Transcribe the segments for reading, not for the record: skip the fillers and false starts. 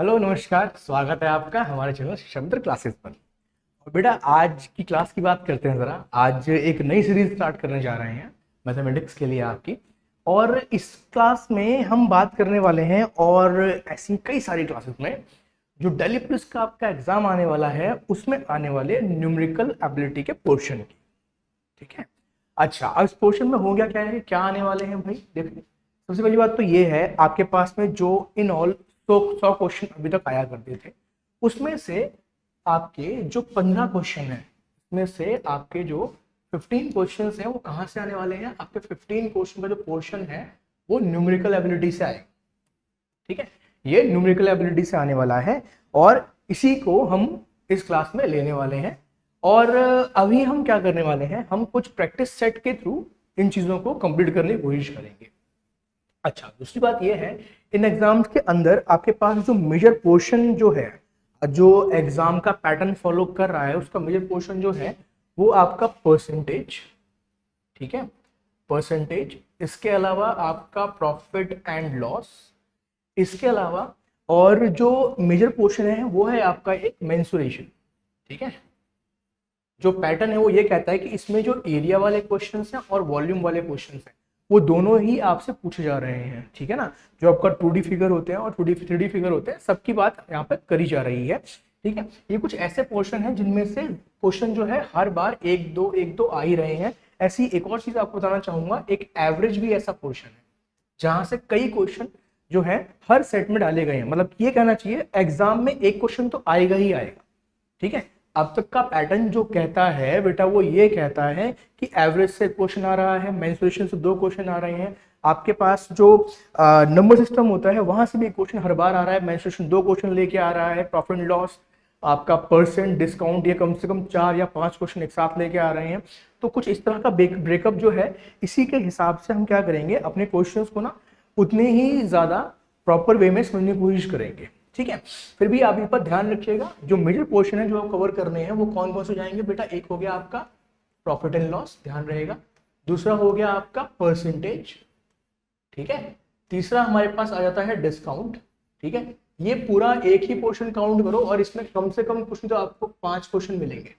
Hello नमस्कार, स्वागत है आपका हमारे चैनल शिक्षा मित्र क्लासेस पर। और बेटा आज की क्लास की बात करते हैं ज़रा। आज एक नई सीरीज स्टार्ट करने जा रहे हैं मैथमेटिक्स के लिए आपकी। और इस क्लास में हम बात करने वाले हैं और ऐसी कई सारी क्लासेस में जो दिल्ली पुलिस का आपका एग्जाम आने वाला है उसमें आने वाले न्यूमेरिकल एबिलिटी के पोर्शन की। ठीक है। अच्छा, अब इस पोर्शन में हो गया क्या है, क्या आने वाले हैं भाई। देखिए, सबसे पहली बात तो ये है आपके पास में जो इन ऑल 100 क्वेश्चन अभी तक आया करते थे उसमें से आपके जो 15 क्वेश्चन हैं उसमें से आपके जो 15 क्वेश्चन हैं वो कहाँ से आने वाले हैं। आपके 15 क्वेश्चन का जो पोर्शन है वो न्यूमेरिकल एबिलिटी से आएगा। ठीक है, ये न्यूमेरिकल एबिलिटी से आने वाला है और इसी को हम इस क्लास में लेने वाले हैं। और अभी हम क्या करने वाले हैं, हम कुछ प्रैक्टिस सेट के थ्रू इन चीज़ों को कंप्लीट करने की कोशिश करेंगे। अच्छा, दूसरी बात यह है, इन एग्जाम्स के अंदर आपके पास जो मेजर पोर्शन जो है, जो एग्जाम का पैटर्न फॉलो कर रहा है उसका मेजर पोर्शन जो है वो आपका परसेंटेज। ठीक है, परसेंटेज। इसके अलावा आपका प्रॉफिट एंड लॉस। इसके अलावा और जो मेजर पोर्शन है वो है आपका एक मेंसुरेशन। ठीक है, जो पैटर्न है वो ये कहता है कि इसमें जो एरिया वाले क्वेश्चंस हैं और वॉल्यूम वाले क्वेश्चंस हैं वो दोनों ही आपसे पूछे जा रहे हैं। ठीक है ना, जो आपका 2D फिगर होते हैं और 3D फिगर होते हैं सबकी बात यहाँ पे करी जा रही है। ठीक है, ये कुछ ऐसे पोर्शन हैं जिनमें से क्वेश्चन जो है हर बार एक दो आ ही रहे हैं। ऐसी एक और चीज आपको बताना चाहूंगा, एक एवरेज भी ऐसा पोर्शन है जहां से कई क्वेश्चन जो है हर सेट में डाले गए हैं। मतलब ये कहना चाहिए एग्जाम में एक क्वेश्चन तो आएगा ही आएगा। ठीक है, अब तक का पैटर्न जो कहता है बेटा वो ये कहता है कि एवरेज से क्वेश्चन आ रहा है, मेंसुरेशन से 2 क्वेश्चन आ रहे हैं, आपके पास जो नंबर सिस्टम होता है वहां से भी क्वेश्चन हर बार आ रहा है, मेंसुरेशन 2 क्वेश्चन लेके आ रहा है, प्रॉफिट एंड लॉस, आपका परसेंट, डिस्काउंट, ये कम से कम 4 या 5 क्वेश्चन एक साथ लेके आ रहे हैं। तो कुछ इस तरह का ब्रेकअप जो है, इसी के हिसाब से हम क्या करेंगे, अपने क्वेश्चंस को ना उतने ही ज्यादा प्रॉपर वे में समझने की कोशिश करेंगे। ठीक है, फिर भी आप इन पर ध्यान रखिएगा, जो मेजर पोर्शन है जो आप कवर करने हैं वो कौन कौन से जाएंगे बेटा। एक हो गया आपका प्रॉफिट एंड लॉस, ध्यान रहेगा। दूसरा हो गया आपका परसेंटेज। ठीक है, तीसरा हमारे पास आ जाता है डिस्काउंट। ठीक है, ये पूरा एक ही पोर्शन काउंट करो और इसमें कम से कम कुछ तो आपको 5 क्वेश्चन मिलेंगे।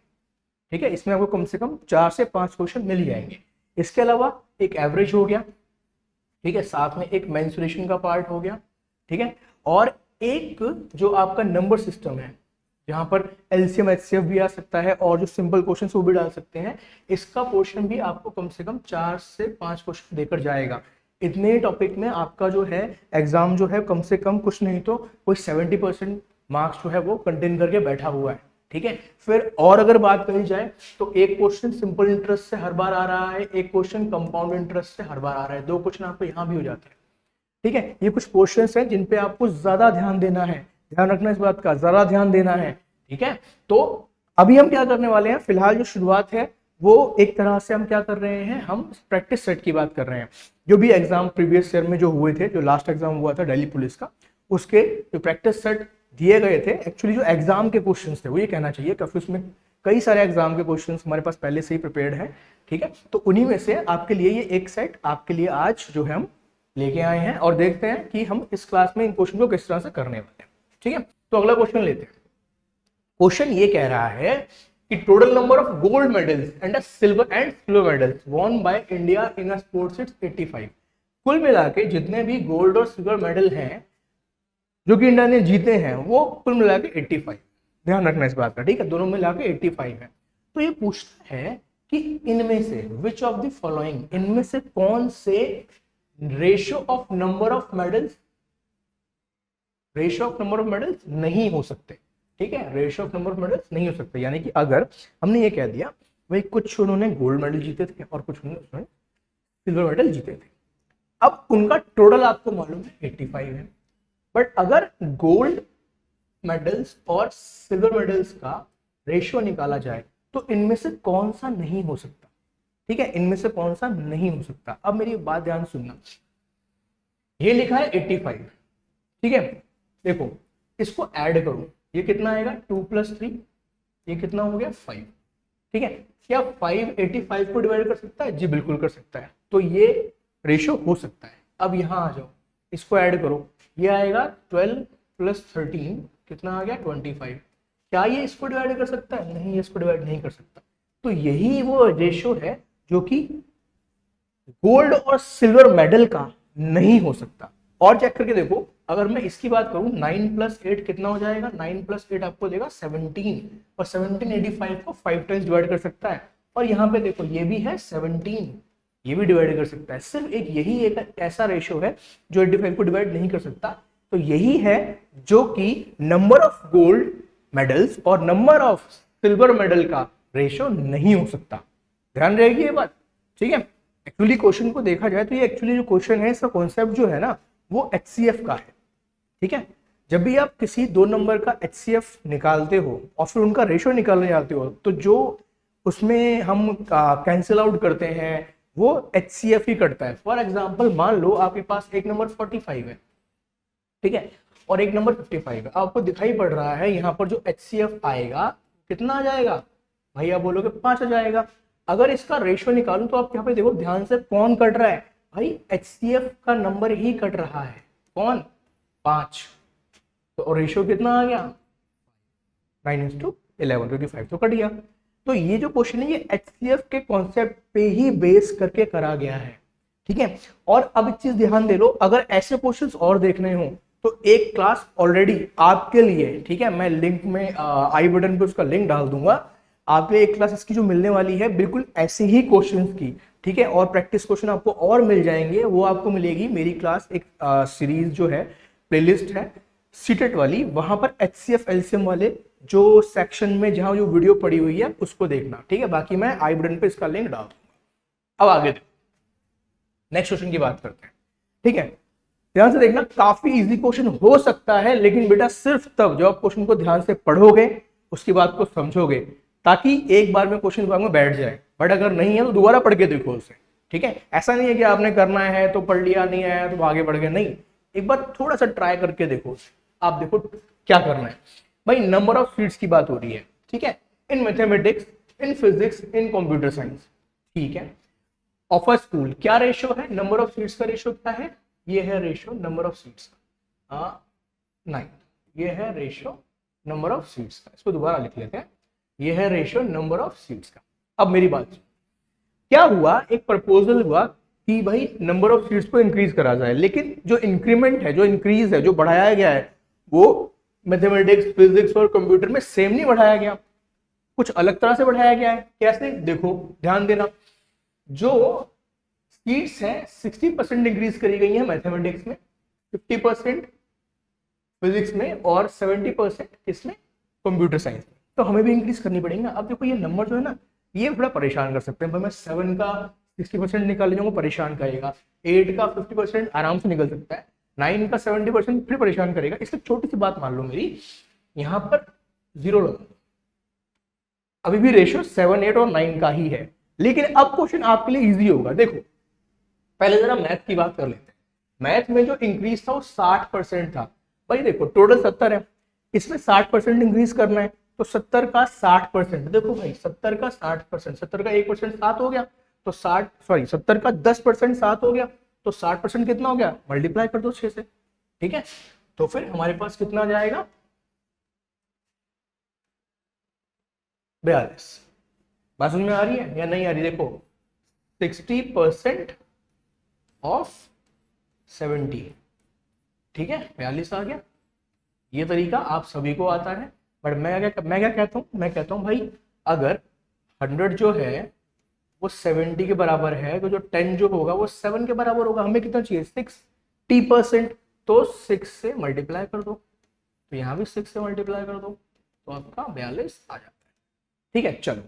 ठीक है, इसमें आपको कम से कम 4 से 5 क्वेश्चन मिल जाएंगे। इसके अलावा एक एवरेज हो गया। ठीक है, साथ में एक मेंसुरेशन का पार्ट हो गया। ठीक है, और एक जो आपका नंबर सिस्टम है जहां पर एलसीएम एचसीएफ भी आ सकता है और जो सिंपल क्वेश्चन वो भी डाल सकते हैं, इसका पोर्शन भी आपको कम से कम 4 से 5 क्वेश्चन देकर जाएगा। इतने टॉपिक में आपका जो है एग्जाम जो है कम से कम कुछ नहीं तो कोई 70% मार्क्स जो है वो कंटेन करके बैठा हुआ है। ठीक है, फिर और अगर बात करी जाए तो एक क्वेश्चन सिंपल इंटरेस्ट से हर बार आ रहा है, एक क्वेश्चन कंपाउंड इंटरेस्ट से हर बार आ रहा है, 2 क्वेश्चन आपको यहाँ भी हो जाते हैं। ठीक है, ये कुछ क्वेश्चंस हैं जिन पे आपको ज्यादा ध्यान देना है, ध्यान रखना इस बात का, ज्यादा ध्यान देना है। ठीक है, तो अभी हम क्या करने वाले हैं, फिलहाल जो शुरुआत है वो एक तरह से हम क्या कर रहे हैं, हम प्रैक्टिस सेट की बात कर रहे हैं। जो भी एग्जाम प्रीवियस ईयर में जो हुए थे, जो लास्ट एग्जाम हुआ था दिल्ली पुलिस का, उसके जो प्रैक्टिस सेट दिए गए थे, एक्चुअली जो एग्जाम के क्वेश्चन थे वो ये कहना चाहिए काफी, उसमें कई सारे एग्जाम के क्वेश्चन हमारे पास पहले से ही प्रिपेयर्ड है। ठीक है, तो उन्हीं में से आपके लिए ये एक सेट आपके लिए आज जो है हम लेके आए हैं और देखते हैं कि हम इस क्लास में इन क्वेश्चन को किस तरह से करने वाले हैं। ठीक है, तो अगला क्वेश्चन लेते हैं। क्वेश्चन ये कह रहा है कि total number of gold medals and silver medals won by India in a sports it's 85। कुल मिला के जितने भी गोल्ड और सिल्वर मेडल हैं जो कि इंडिया ने जीते हैं वो कुल मिला के 85। ध्यान रखना इस बात का। ठीक है, दोनों मिला के 85 है। तो ये पूछता है कि इनमें से विच ऑफ द फॉलोइंग, इनमें से कौन से ratio of number of medals, ratio of number of medals नहीं हो सकते। ठीक है, ratio of number of medals नहीं हो सकते, यानी कि अगर हमने ये कह दिया भाई कुछ उन्होंने गोल्ड मेडल जीते थे और कुछ उन्होंने सिल्वर मेडल जीते थे, अब उनका टोटल आपको मालूम है 85 है, बट अगर गोल्ड मेडल्स और सिल्वर मेडल्स का रेशियो निकाला जाए तो इनमें से कौन सा नहीं हो सकता। ठीक है, इनमें से कौन सा नहीं हो सकता। अब मेरी बात ध्यान सुनना, ये लिखा है 85। ठीक है, देखो इसको ऐड करो, ये कितना आएगा 2 + 3, ये कितना हो गया 5। ठीक है, क्या 5 85 को डिवाइड कर सकता है? जी बिल्कुल कर सकता है, तो ये रेशियो हो सकता है। अब यहां आ जाओ, इसको ऐड करो, ये आएगा 12 प्लस 13 कितना आ गया 25। क्या ये इसको डिवाइड कर सकता है? नहीं, इसको डिवाइड नहीं कर सकता। तो यही वो रेशो है जो कि गोल्ड और सिल्वर मेडल का नहीं हो सकता। और चेक करके देखो, अगर मैं इसकी बात करूं 9 प्लस 8 कितना हो जाएगा? 9 प्लस 8 आपको देगा 17, और 17 85 को 5 टाइम्स डिवाइड कर सकता है। और यहाँ पे देखो ये भी है 17, ये भी डिवाइड कर सकता है। सिर्फ एक यही एक ऐसा रेशो है जो 85 को डिवाइड नहीं कर सकता। तो यही है जो कि नंबर ऑफ गोल्ड मेडल्स और नंबर ऑफ सिल्वर मेडल का रेशो नहीं हो सकता। ध्यान रहेगी ये बात, ठीक है। एक्चुअली क्वेश्चन को देखा जाए तो ये एक्चुअली जो क्वेश्चन है इसका कॉन्सेप्ट जो है ना वो HCF का है, ठीक है। जब भी आप किसी दो नंबर का HCF निकालते हो और फिर उनका रेशो निकालने जाते हो तो जो उसमें हम कैंसिल आउट करते हैं वो HCF ही करता है। फॉर एग्जाम्पल मान लो आपके पास एक नंबर 45 है, ठीक है, और एक नंबर 55 है। आपको दिखाई पड़ रहा है यहाँ पर जो HCF आएगा कितना आ जाएगा? भाई आप बोलोगे 5 आ जाएगा। अगर इसका रेशो निकालूं तो आप यहाँ पे देखो ध्यान से, कौन कट रहा है? भाई HCF का नंबर ही कट रहा है। कौन? 5। तो रेशो कितना आ गया? 9:11, क्योंकि 5 तो कट गया। तो ये जो क्वेश्चन है ये HCF के कॉन्सेप्ट पे ही बेस करके करा गया है, ठीक है। और अब एक चीज ध्यान दे लो, अगर ऐसे क्वेश्चंस और देखने हो तो एक क्लास ऑलरेडी आपके लिए, ठीक है, मैं लिंक में आई बटन पे उसका लिंक डाल दूंगा। आपके एक क्लास इसकी जो मिलने वाली है बिल्कुल ऐसे ही क्वेश्चंस की, ठीक है, और प्रैक्टिस क्वेश्चन आपको और मिल जाएंगे। वो आपको मिलेगी मेरी क्लास, एक सीरीज जो है, प्लेलिस्ट है सीटेट वाली, वहां पर HCF LCM वाले जो सेक्शन में जहां जो वीडियो पड़ी हुई है उसको देखना, ठीक है। बाकी मैं आई बटन पे इसका लिंक डाल दूंगा। अब आगे देखो, नेक्स्ट क्वेश्चन की बात करते हैं, ठीक है। ध्यान से देखना, काफी इजी क्वेश्चन हो सकता है, लेकिन बेटा सिर्फ तब जब आप क्वेश्चन को ध्यान से पढ़ोगे, उसकी बात को समझोगे, ताकि एक बार में क्वेश्चन दिमाग में बैठ जाए। बट अगर नहीं है तो दोबारा पढ़ के देखो उसे, ठीक है। ऐसा नहीं है कि आपने करना है तो पढ़ लिया, नहीं आया तो आगे बढ़ गए, नहीं, एक बार थोड़ा सा ट्राई करके देखो उसे। आप देखो क्या करना है। भाई नंबर ऑफ सीट्स की बात हो रही है, ठीक है, in mathematics, in physics, in computer science, ठीक है, ऑफ अ स्कूल। क्या रेशो है? नंबर ऑफ सीट्स का रेशो क्या है? ये है रेशो नंबर ऑफ सीट्स का, 9। ये है रेशो नंबर ऑफ सीट्स का। इसको दोबारा लिख लेते हैं, ये है रेशो नंबर ऑफ सीट्स का। अब मेरी बात सुनो, क्या हुआ, एक प्रपोजल हुआ कि भाई नंबर ऑफ सीट्स को इंक्रीज करा जाए, लेकिन जो इंक्रीमेंट है, जो इंक्रीज है, जो बढ़ाया गया है, वो मैथमेटिक्स, फिजिक्स और कंप्यूटर में सेम नहीं बढ़ाया गया, कुछ अलग तरह से बढ़ाया गया है। कैसे? देखो ध्यान देना, जो सीट्स हैं 60% इंक्रीज करी गई है मैथमेटिक्स में, 50% फिजिक्स में और 70% किसमें? कंप्यूटर साइंस में। तो हमें भी इंक्रीज करनी पड़ेगी ना। अब देखो ये नंबर जो है ना ये थोड़ा परेशान कर सकते हैं। भाई मैं 7 का 60% निकाल जाऊंगा, परेशान करेगा। 8 का 50% आराम से निकल सकता है, 9 का 70% फिर परेशान करेगा। इसलिए छोटी सी बात मान लो मेरी, यहाँ पर 0 लगाऊंगा। अभी भी रेशियो 7, 8 और 9 का ही है, लेकिन अब क्वेश्चन आपके लिए इजी होगा। देखो पहले जरा मैथ की बात कर लेते हैं। मैथ में जो इंक्रीज था वो 60% था। भाई देखो टोटल 70 है, इसमें 60% इंक्रीज करना है, तो 70 का 60%, देखो भाई 70 का 60%, 70 का 1% 7 हो गया, तो 70 का 10% 7 हो गया, तो 60% कितना हो गया? मल्टीप्लाई कर दो 6 से, ठीक है। तो फिर हमारे पास कितना जाएगा? 42। बात समझ में आ रही है या नहीं आ रही? देखो 60% ऑफ 70, ठीक है, 42 आ गया। ये तरीका आप सभी को आता है, बट मैं क्या कहता हूँ, मैं कहता हूँ भाई अगर 100 जो है वो 70 के बराबर है, तो जो 10 जो होगा वो 7 के बराबर होगा। हमें कितना चाहिए? 60%, तो 6 से मल्टीप्लाई कर दो, तो यहाँ भी 6 से मल्टीप्लाई कर दो, तो आपका 42 आ जाता है, ठीक है। चलो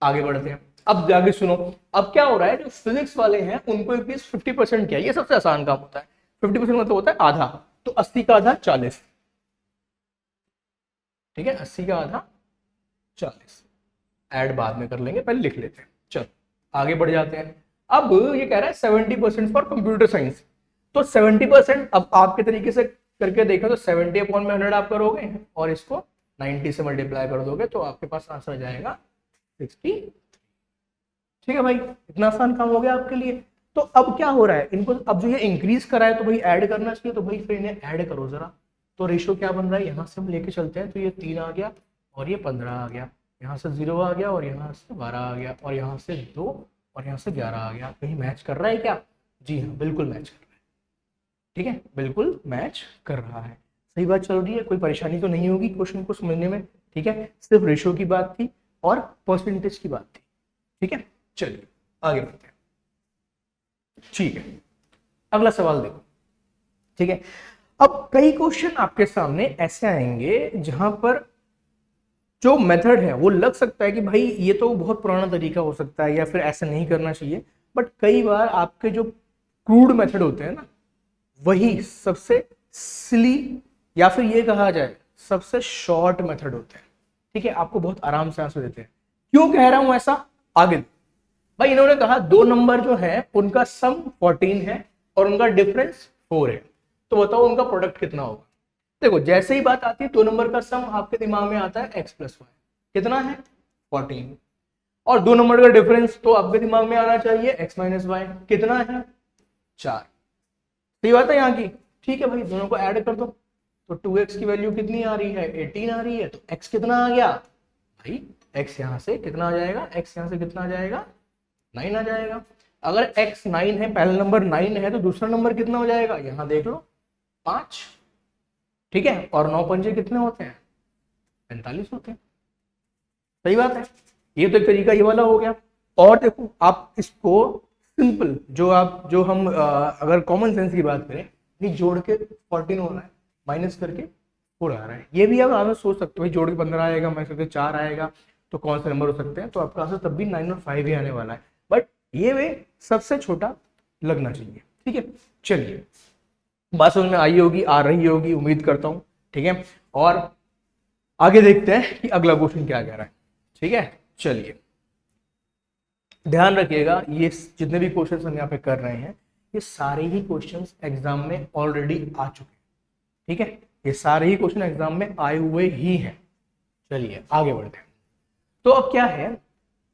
आगे बढ़ते हैं। अब आगे सुनो, अब क्या हो रहा है, जो फिजिक्स वाले हैं उनको एक 50% क्या है, ये सबसे आसान काम होता है। 50% मतलब होता है आधा, तो 80 का आधा 40, ठीक है, 80 का आधा 40। ऐड बाद में कर लेंगे, पहले लिख लेते हैं। चलो आगे बढ़ जाते हैं। अब ये कह रहा है 70% फॉर कंप्यूटर साइंस, तो 70% अब आपके तरीके से करके देखा तो 70/100 आप करोगे और इसको 90 से मल्टीप्लाई कर दोगे, तो आपके पास आंसर आ जाएगा 60, ठीक है भाई। इतना आसान काम हो गया आपके लिए। तो अब क्या हो रहा है, इनको अब जो ये इंक्रीज करा है तो भाई ऐड करना चाहिए, तो भाई फिर इन्हें ऐड करो जरा। तो रेशियो क्या बन रहा है, यहाँ से हम लेके चलते हैं तो ये 3 आ गया और ये 15 आ गया, यहाँ से 0 आ गया और यहाँ से 12 आ गया और यहाँ से 2 और यहाँ से 11 आ गया। कहीं मैच कर रहा है क्या? जी हाँ, बिल्कुल मैच कर रहा है। ठीक है, बिल्कुल मैच कर रहा है। सही बात चल रही है, कोई परेशानी तो नहीं होगी क्वेश्चन को समझने में। ठीक है, सिर्फ रेशियो की बात थी और परसेंटेज की बात थी। ठीक है, चलिए आगे बढ़ते हैं। ठीक है, अगला सवाल देखो। ठीक है, अब कई क्वेश्चन आपके सामने ऐसे आएंगे जहां पर जो मेथड है वो लग सकता है कि भाई ये तो बहुत पुराना तरीका हो सकता है या फिर ऐसा नहीं करना चाहिए, बट कई बार आपके जो क्रूड मेथड होते हैं ना, वही सबसे सिली या फिर ये कहा जाए सबसे शॉर्ट मेथड होते हैं। ठीक है, आपको बहुत आराम से आंसर देते हैं। क्यों कह रहा हूं ऐसा, आगे भाई इन्होंने कहा 2 नंबर जो है उनका सम 14 है और उनका डिफरेंस 4 है, तो बताओ उनका प्रोडक्ट कितना होगा। देखो जैसे ही बात आती है 2 नंबर का सम, आपके दिमाग में आता है x प्लस वाई, कितना है 14, और 2 नंबर का डिफरेंस तो आपके दिमाग में आना चाहिए x माइनस वाई, कितना है 4। सही बात है यहाँ की। ठीक है भाई, दोनों को ऐड कर दो तो 2x की वैल्यू कितनी आ रही है 18 आ रही है, तो x कितना आ गया भाई, x यहाँ से कितना आ जाएगा, x यहाँ से कितना आ जाएगा 9 आ जाएगा। अगर x 9 है, पहला नंबर 9 है, तो दूसरा नंबर कितना हो जाएगा, यहाँ देख लो 5। ठीक है, और 9 पंजे कितने होते हैं 45 होते हैं। सही बात है, ये तो एक तरीका ये वाला हो गया। और देखो आप इसको सिंपल जो हम अगर कॉमन सेंस की बात करें, ये जोड़ के 14 हो रहा है, माइनस करके 4 आ रहा है, ये भी आप सोच सकते हो भाई जोड़ के 15 आएगा, माइनस करके 4 आएगा, तो कौन से नंबर हो सकते हैं, तो आपका आंसर तब भी 9 और 5 ही आने वाला है, बट ये वे सबसे छोटा लगना चाहिए। ठीक है, चलिए बात समझ में आई होगी, आ रही होगी उम्मीद करता हूं। ठीक है, और आगे देखते हैं कि अगला क्वेश्चन क्या कह रहा है। ठीक है, चलिए ध्यान रखिएगा, ये जितने भी क्वेश्चंस हम यहाँ पे कर रहे हैं ये सारे ही क्वेश्चंस एग्जाम में ऑलरेडी आ चुके हैं। ठीक है, ये सारे ही क्वेश्चन एग्जाम में आए हुए ही हैं। चलिए आगे बढ़ते हैं। तो अब क्या है,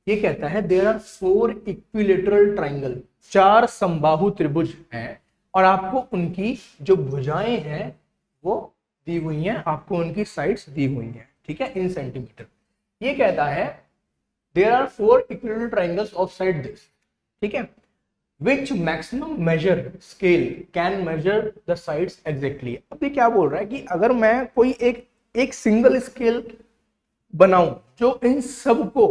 ये कहता है देयर आर 4 इक्विलेटरल ट्राइंगल, 4 समबाहु त्रिभुज हैं और आपको उनकी जो भुजाएं हैं वो दी हुई हैं, आपको उनकी साइड्स दी हुई हैं। ठीक है, इन सेंटीमीटर। ये कहता है there are 4 equilateral triangles of side this. ठीक है, which maximum measure scale can measure the sides exactly. अब ये क्या बोल रहा है कि अगर मैं कोई एक सिंगल स्केल बनाऊं जो इन सबको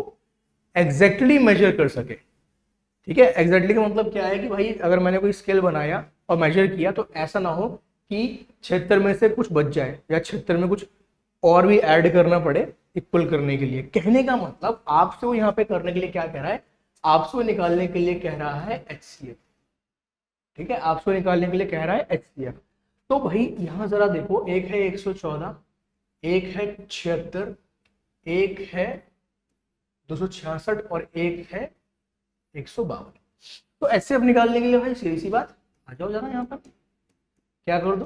एग्जैक्टली मेजर कर सके। ठीक है, एग्जैक्टली का मतलब क्या है कि भाई अगर मैंने कोई स्केल बनाया और मेजर किया तो ऐसा ना हो कि 76 में से कुछ बच जाए या 76 में कुछ और भी ऐड करना पड़े इक्वल करने के लिए। कहने का मतलब आपसे वो यहाँ पे करने के लिए क्या कह रहा है, आपसे निकालने के लिए कह रहा है HCF। ठीक है, आपसे निकालने के लिए कह रहा है HCF। तो भाई यहाँ जरा देखो, एक है 114, एक है 76, एक है 266 और एक है 152। तो HCF निकालने के लिए भाई सीधी सी बात, आ जाओ जरा यहाँ पर, क्या कर दो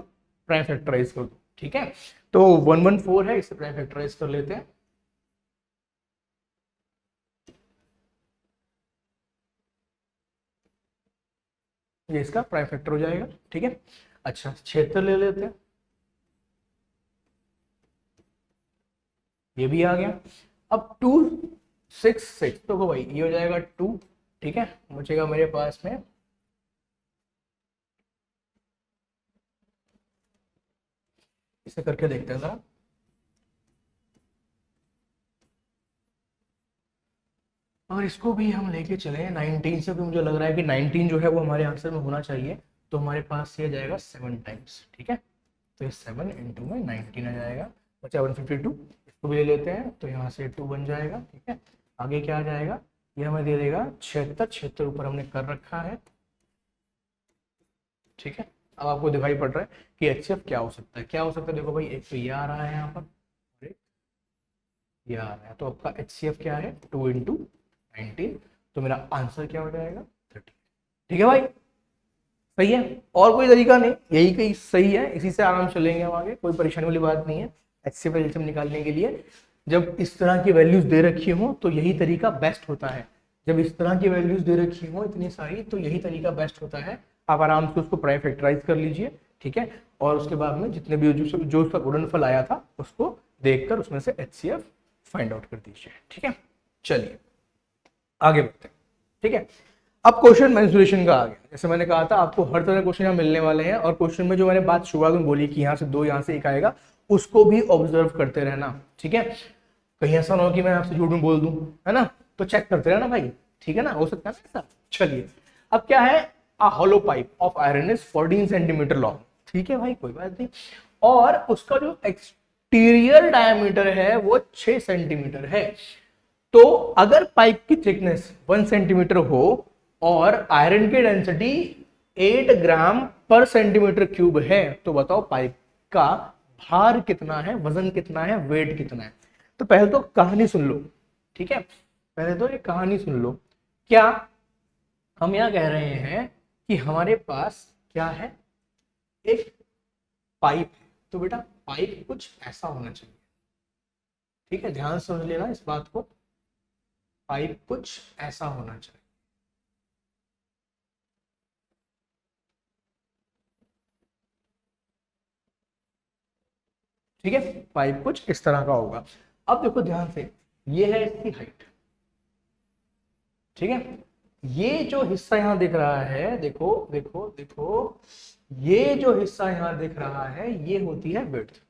प्राइम फैक्टराइज कर दो। ठीक है, तो 114 है, इसे प्राइम फैक्टराइज कर लेते हैं। ये इसका प्राइम फैक्टर हो जाएगा। ठीक है, अच्छा 76 ले लेते हैं, ये भी आ गया। अब 266 तो भाई ये हो जाएगा 2। ठीक है, बचेगा मेरे पास में इसे करके देखते हैं जरा। अगर इसको भी हम लेके चले 19 से, तो मुझे लग रहा है कि 19 जो है वो हमारे आंसर में होना चाहिए, तो हमारे पास ये जाएगा 7 टाइम्स। ठीक है, तो ये 7 इंटू में 19 आ जाएगा, बचा 152। इसको भी ले लेते हैं तो यहाँ से 2 बन जाएगा। ठीक है, आगे क्या आ जाएगा, ये हमें दे देगा 76 ऊपर हमने कर रखा है। ठीक है, अब आपको दिखाई पड़ रहा है कि HCF क्या हो सकता है, क्या हो सकता है। देखो भाई एक तो ये आ रहा है यहाँ पर, ये आ रहा है, तो आपका HCF क्या है 2 इंटू 19, तो मेरा आंसर क्या हो जाएगा 30। ठीक है भाई, सही है, और कोई तरीका नहीं, यही कहीं सही है, इसी से आराम चलेंगे हम आगे, कोई परेशानी वाली बात नहीं है। HCF एल्सियम निकालने के लिए जब इस तरह की वैल्यूज दे रखी हो तो यही तरीका बेस्ट होता है। जब इस तरह की वैल्यूज दे रखी हो इतनी सारी, तो यही तरीका बेस्ट होता है। आप आराम से उसको प्राइम फैक्टराइज कर लीजिए। ठीक है, और उसके बाद में जितने भी जो उसका गुणनफल आया था उसको देखकर उसमें से HCF फाइंड आउट कर दीजिए। ठीक है, चलिए आगे बढ़ते हैं। ठीक है, अब क्वेश्चन मेंसुरेशन का आ गया। जैसे मैंने कहा था आपको हर तरह के क्वेश्चन यहाँ मिलने वाले हैं, और क्वेश्चन में जो मैंने बात शुरुआत में बोली कि यहाँ से 2 यहाँ से 1 आएगा, उसको भी ऑब्जर्व करते रहना। ठीक है, कहीं ऐसा ना हो कि मैं आपसे झूठ में बोल दूं, है ना, तो चेक करते रहना भाई। ठीक है ना, हो सकता है ना ऐसा। चलिए अब क्या है, a hollow pipe of iron is 14 centimetre long. ठीक है भाई, कोई बात नहीं, और उसका जो एक्सटीरियर डायमीटर है वो 6 सेंटीमीटर है। तो अगर पाइप की थिकनेस 1 सेंटीमीटर हो और आयरन की डेंसिटी 8 ग्राम पर सेंटीमीटर क्यूब है, तो बताओ पाइप का भार कितना है, वजन कितना है, वेट कितना है। तो पहले तो कहानी सुन लो। ठीक है, पहले तो एक कहानी सुन लो। क्या हम यहां कह रहे हैं कि हमारे पास क्या है, एक पाइप है। तो बेटा पाइप कुछ ऐसा होना चाहिए। ठीक है, ध्यान से समझ लेना इस बात को, पाइप कुछ ऐसा होना चाहिए। ठीक है, पाइप कुछ इस तरह का होगा। अब देखो ध्यान से, ये है इसकी हाइट। ठीक है, ये जो हिस्सा यहां दिख रहा है, देखो देखो देखो, ये जो हिस्सा यहां दिख रहा है ये होती है विड्थ,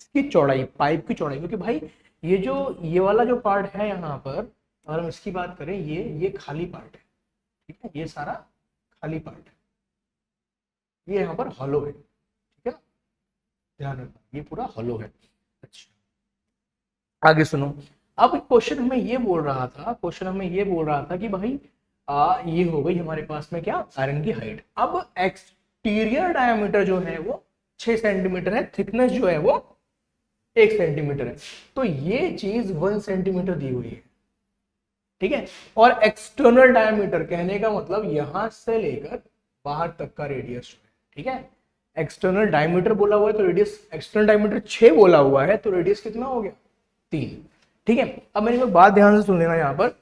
इसकी चौड़ाई, पाइप की चौड़ाई। क्योंकि भाई ये वाला जो पार्ट है यहाँ पर, अगर हम इसकी बात करें, ये खाली पार्ट है। ठीक है, ये सारा खाली पार्ट है, ये यहाँ पर हॉलो है। ठीक है, ध्यान रखना ये पूरा हॉलो है। अच्छा, आगे सुनो। अब क्वेश्चन हमें ये बोल रहा था, कि भाई ये हो गई हमारे पास में क्या, आयरन की हाइट। अब एक्सटीरियर डायमीटर जो है वो 6 सेंटीमीटर है, थिकनेस जो है वो 1 सेंटीमीटर है। तो ये चीज 1 सेंटीमीटर दी हुई है। ठीक है, और एक्सटर्नल डायमीटर कहने का मतलब यहां से लेकर बाहर तक का रेडियस है। ठीक है, एक्सटर्नल डायमीटर बोला हुआ है तो रेडियस, एक्सटर्नल डायमीटर 6 बोला हुआ है तो रेडियस कितना हो गया, 3। ठीक है, अब मेरी बात ध्यान से सुन लेना। यहाँ पर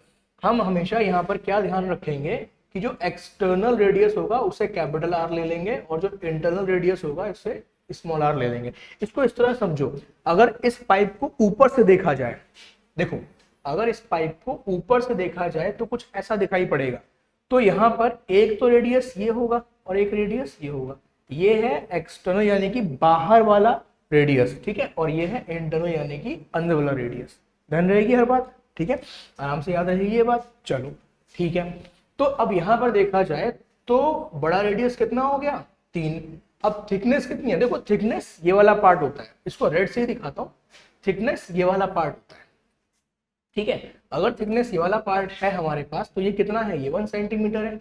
हम हमेशा यहाँ पर क्या ध्यान रखेंगे कि जो एक्सटर्नल रेडियस होगा उसे कैपिटल आर ले लेंगे, और जो इंटरनल रेडियस होगा इसे स्मॉल आर ले लेंगे। इसको इस तरह समझो, अगर इस पाइप को ऊपर से देखा जाए, देखो अगर इस पाइप को ऊपर से देखा जाए तो कुछ ऐसा दिखाई पड़ेगा। तो यहाँ पर एक तो रेडियस ये होगा और एक रेडियस ये होगा। ये है एक्सटर्नल यानी कि बाहर वाला रेडियस। ठीक है, और ये है इंटरनल यानी कि अंदर वाला रेडियस। ध्यान रहेगी हर बात। ठीक है, आराम से याद रहेगी ये बात। चलो ठीक है, तो अब यहां पर देखा जाए तो बड़ा रेडियस कितना हो गया, 3। अब थिकनेस कितनी है, देखो थिकनेस ये वाला पार्ट होता है, इसको रेड से ही दिखाता हूं, थिकनेस ये वाला पार्ट होता है। ठीक है, अगर थिकनेस ये वाला पार्ट है हमारे पास तो ये कितना है, ये 1 सेंटीमीटर है।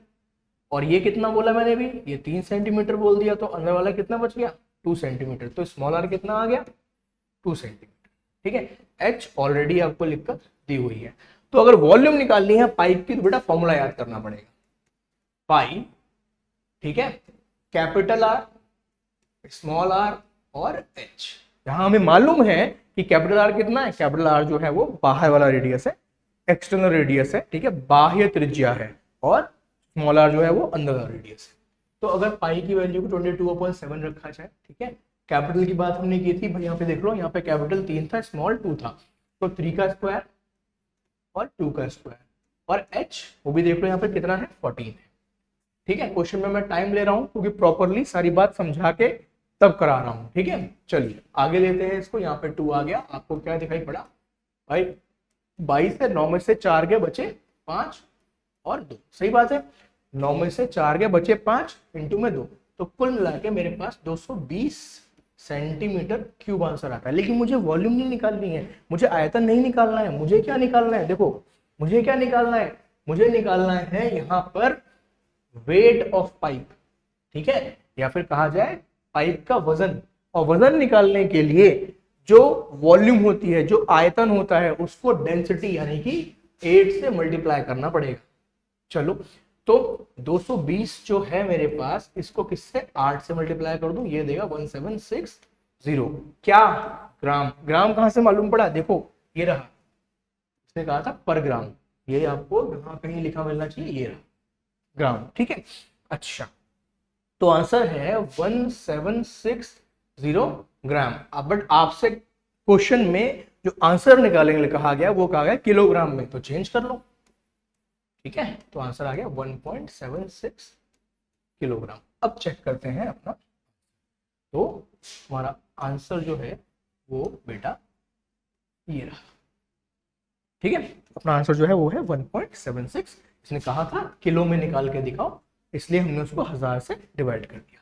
और ये कितना बोला मैंने भी, ये 3 सेंटीमीटर बोल दिया, तो अंदर वाला कितना बच गया, 2 सेंटीमीटर। तो स्मॉल आर कितना आ गया, 2 सेंटीमीटर। ठीक है, एच ऑलरेडी आपको लिखकर दी हुई है। तो अगर वॉल्यूम निकालनी है पाइप की तो बेटा फॉर्मूला याद करना पड़ेगा, पाई, ठीक है, कैपिटल आर, स्मॉल आर और एच। यहां हमें मालूम है कि कैपिटल आर कितना है, कैपिटल आर जो है वो बाहर वाला रेडियस है, एक्सटर्नल रेडियस है। ठीक है, बाह्य त्रिज्या है, और स्मॉल आर जो है वो अंदर वाला रेडियस है। तो अगर पाई की वैल्यू को 22/7 रखा जाए, ठीक है, कैपिटल की बात हमने की थी भाई, यहाँ पे देख लो, यहाँ पे कैपिटल 3 था, स्मॉल 2 था, तो 3 का स्क्वायर और 2 का स्क्वायर, और h वो भी देख लो यहाँ पे कितना है, 14 है। ठीक है, क्वेश्चन में मैं टाइम ले रहा हूँ क्योंकि प्रॉपरली सारी बात समझा के तब करा रहा हूँ। ठीक है, चलिए आगे लेते हैं इसको। यहाँ पे 2 आ गया, आपको क्या दिखाई पड़ा भाई, 22 है, 9 में से 4 के बचे 5 और 2, सही बात है, 9 में से 4 के बचे 5 इंटू में 2, तो कुल मिला के मेरे पास 220 सेंटीमीटर क्यूब आंसर आता है। लेकिन मुझे वॉल्यूम नहीं निकालनी है, मुझे आयतन नहीं निकालना है, मुझे क्या निकालना है, देखो मुझे क्या निकालना है, मुझे निकालना है यहाँ पर वेट ऑफ पाइप। ठीक है, या फिर कहा जाए पाइप का वजन। और वजन निकालने के लिए जो वॉल्यूम होती है, जो आयतन होता है, उसको डेंसिटी यानी कि 8 से मल्टीप्लाई करना पड़ेगा। चलो, तो 220 जो है मेरे पास, इसको किससे 8 से मल्टीप्लाई कर दूं, ये देगा 1760। क्या ग्राम, ग्राम कहां से मालूम पड़ा, देखो ये रहा, इसने कहा था पर ग्राम, ये आपको यहां कहीं लिखा मिलना चाहिए, ये रहा ग्राम। ठीक है, अच्छा, तो आंसर है 1760 ग्राम। अब बट आपसे क्वेश्चन में जो आंसर निकालने कहा गया वो कहा गया किलोग्राम में, तो चेंज कर लो। ठीक है, तो आंसर आ गया 1.76 किलोग्राम। अब चेक करते हैं अपना, तो हमारा आंसर जो है वो बेटा ये रहा। ठीक है, अपना आंसर जो है वो है 1.76। इसने कहा था किलो में निकाल के दिखाओ, इसलिए हमने उसको 1000 से डिवाइड कर दिया।